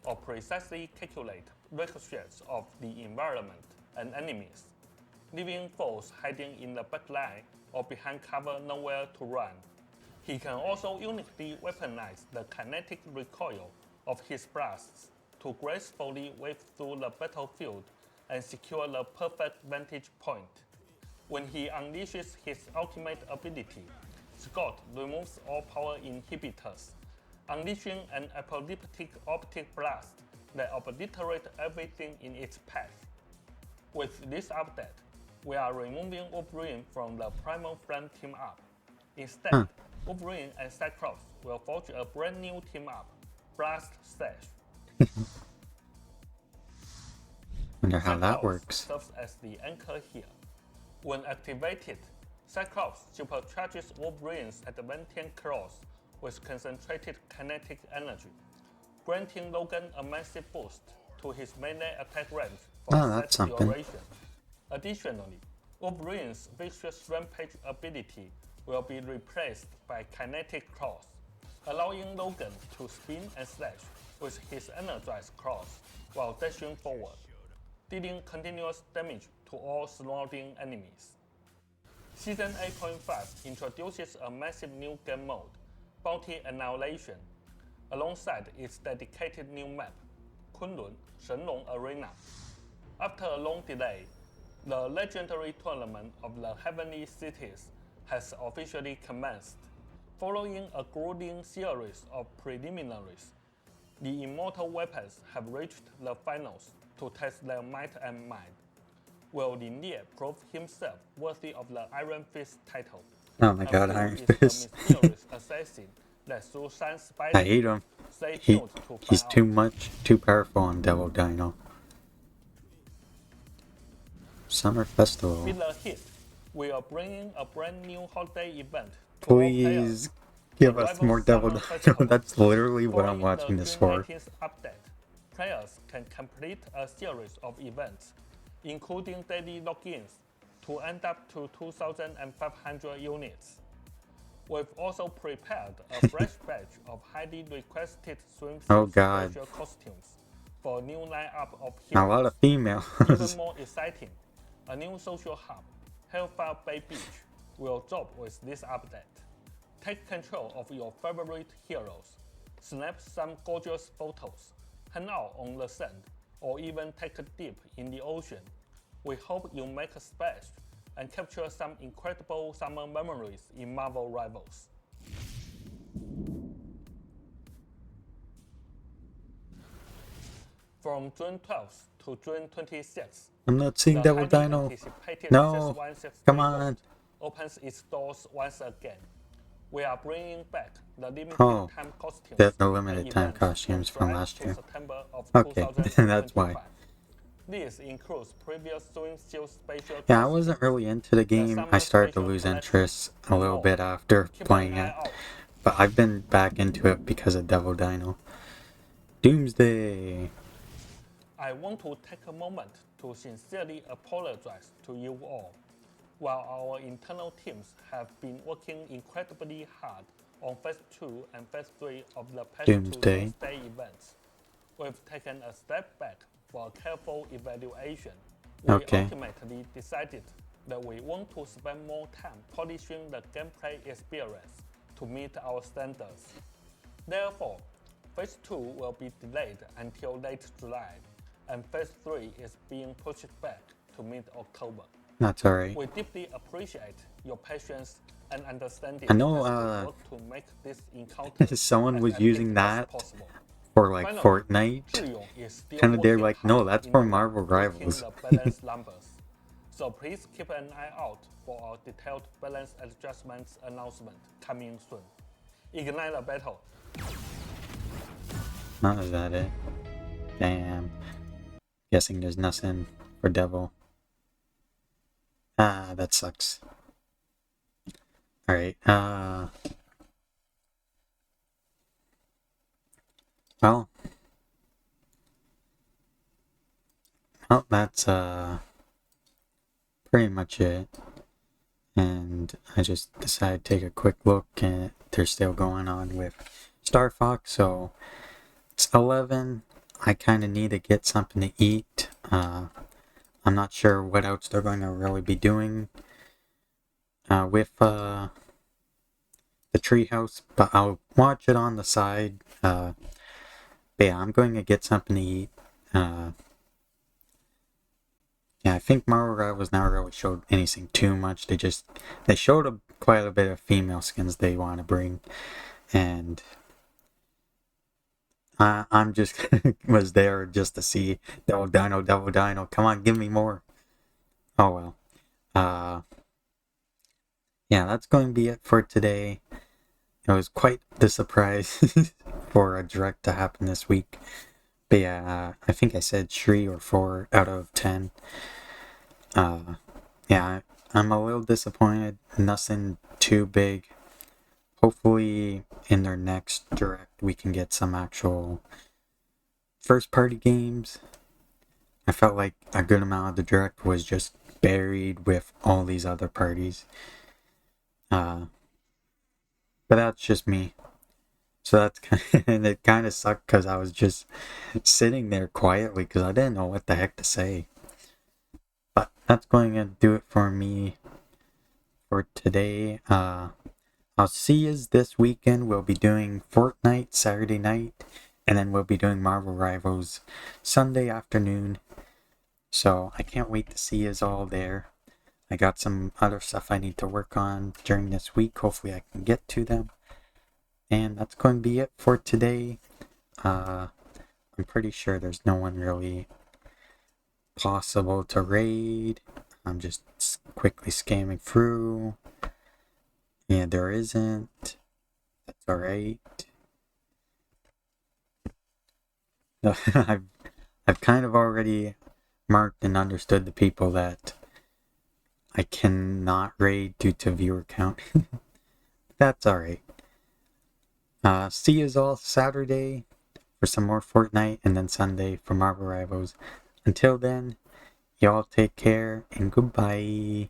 Speaker 13: or precisely calculate ricochets of the environment and enemies, leaving foes hiding in the backline or behind cover nowhere to run. He can also uniquely weaponize the kinetic recoil of his blasts to gracefully wave through the battlefield and secure the perfect vantage point. When he unleashes his ultimate ability, Scott removes all power inhibitors, unleashing an apocalyptic optic blast that obliterates everything in its path. With this update, we are removing Wolverine from the Primal Flame team-up. Instead, Wolverine and Cyclops will forge a brand new team-up, Blast Slash.
Speaker 2: Wonder how that
Speaker 13: Cyclops
Speaker 2: works.
Speaker 13: serves as the anchor here. When activated, Cyclops supercharges Wolverine's adamantine claws with concentrated kinetic energy, granting Logan a massive boost to his melee attack range for
Speaker 2: that's
Speaker 13: set
Speaker 2: something.
Speaker 13: duration. Additionally, Wolverine's vicious rampage ability will be replaced by kinetic claws, allowing Logan to spin and slash with his energized claws while dashing forward, dealing continuous damage to all surrounding enemies. Season 8.5 introduces a massive new game mode, Bounty Annihilation, alongside its dedicated new map, Kunlun Shenlong Arena. After a long delay, the legendary tournament of the Heavenly Cities has officially commenced. Following a grueling series of preliminaries, the immortal weapons have reached the finals to test their might and mind. Will Lin Ye prove himself worthy of the Iron Fist title?
Speaker 2: Oh my god,
Speaker 13: Who
Speaker 2: Iron
Speaker 13: is the
Speaker 2: Fist.
Speaker 13: mysterious assassin that Susan Spidey?
Speaker 2: I hate him.
Speaker 13: Stay tuned to
Speaker 2: He's
Speaker 13: find
Speaker 2: too powerful on Devil Dino. Summer Festival.
Speaker 13: With a hit, we are bringing a brand new holiday event to all players.
Speaker 2: Please give
Speaker 13: The
Speaker 2: us
Speaker 13: Rival
Speaker 2: more Devil
Speaker 13: Summer
Speaker 2: Dino.
Speaker 13: Festival.
Speaker 2: That's literally what I'm
Speaker 13: Following
Speaker 2: watching
Speaker 13: the
Speaker 2: this
Speaker 13: June
Speaker 2: for.
Speaker 13: 19th update, players can complete a series of events, including daily logins, to end up to 2,500 units. We've also prepared a fresh batch of highly requested swimsuit
Speaker 2: Oh god.
Speaker 13: special costumes for a new lineup of
Speaker 2: A lot
Speaker 13: heroes.
Speaker 2: of females.
Speaker 13: Even more exciting, a new social hub, Hellfire Bay Beach, will drop with this update. Take control of your favorite heroes, snap some gorgeous photos, hang out on the sand, or even take a dip in the ocean. We hope you make a splash and capture some incredible summer memories in Marvel Rivals. From June 12th to June 26th,
Speaker 2: I'm not seeing
Speaker 13: the
Speaker 2: Devil
Speaker 13: highly
Speaker 2: Dino.
Speaker 13: anticipated
Speaker 2: No.
Speaker 13: SS163
Speaker 2: Come on.
Speaker 13: opens its doors once again. We are bringing back the limited
Speaker 2: Oh.
Speaker 13: time costumes.
Speaker 2: The
Speaker 13: and
Speaker 2: limited time
Speaker 13: events
Speaker 2: costumes from
Speaker 13: July
Speaker 2: last
Speaker 13: to
Speaker 2: year.
Speaker 13: September of
Speaker 2: Okay, that's
Speaker 13: 2025.
Speaker 2: why.
Speaker 13: This includes previous swimsuit special
Speaker 2: Yeah, I wasn't really into the game. I started to lose interest a little bit after playing it. But I've been back into it because of Devil Dino. Doomsday.
Speaker 13: I want to take a moment to sincerely apologize to you all. While our internal teams have been working incredibly hard on Phase 2 and Phase 3 of the past
Speaker 2: Doomsday.
Speaker 13: two Doomsday events, we've taken a step back for a careful evaluation. We
Speaker 2: Okay.
Speaker 13: ultimately decided that we want to spend more time polishing the gameplay experience to meet our standards. Therefore, Phase 2 will be delayed until late July, and Phase 3 is being pushed back to mid-October.
Speaker 2: That's alright.
Speaker 13: We deeply appreciate your patience and understanding
Speaker 2: I know,
Speaker 13: as we work to make this encounter
Speaker 2: someone
Speaker 13: as
Speaker 2: was
Speaker 13: epic
Speaker 2: using
Speaker 13: as
Speaker 2: that
Speaker 13: possible.
Speaker 2: for like
Speaker 13: Finally,
Speaker 2: Fortnite.
Speaker 13: Zhiyong is still
Speaker 2: Kind of they're
Speaker 13: working
Speaker 2: like, no,
Speaker 13: hard
Speaker 2: that's
Speaker 13: in
Speaker 2: for Marvel
Speaker 13: working
Speaker 2: Rivals.
Speaker 13: the balance numbers. So please keep an eye out for our detailed balance adjustments announcement coming soon. Ignite the battle.
Speaker 2: Oh, is that it? Damn. Guessing there's nothing for Devil. Ah, that sucks. Alright, well, that's, pretty much it. And I just decided to take a quick look, and they're still going on with Star Fox, so it's 11. I kind of need to get something to eat. I'm not sure what else they're going to really be doing with the treehouse, but I'll watch it on the side. But yeah, I'm going to get something to eat. Yeah, I think Marvel Rivals never really showed anything too much. They showed quite a bit of female skins they want to bring, and I'm just was there just to see Double Dino. Come on, give me more. Oh well. Yeah, that's going to be it for today. It was quite the surprise for a direct to happen this week. But yeah, I think I said 3 or 4 out of 10. Yeah, I'm a little disappointed. Nothing too big. Hopefully in their next direct we can get some actual first party games. I felt like a good amount of the direct was just buried with all these other parties. But that's just me. So that's and it kind of sucked because I was just sitting there quietly because I didn't know what the heck to say. But that's going to do it for me for today. I'll see you this weekend. We'll be doing Fortnite Saturday night, and then we'll be doing Marvel Rivals Sunday afternoon. So I can't wait to see you all there. I got some other stuff I need to work on during this week. Hopefully I can get to them. And that's going to be it for today. I'm pretty sure there's no one really possible to raid. I'm just quickly scamming through. Yeah, there isn't. That's alright. I've kind of already marked and understood the people that I cannot raid due to viewer count. That's alright. See you all Saturday for some more Fortnite, and then Sunday for Marvel Rivals. Until then, y'all take care and goodbye.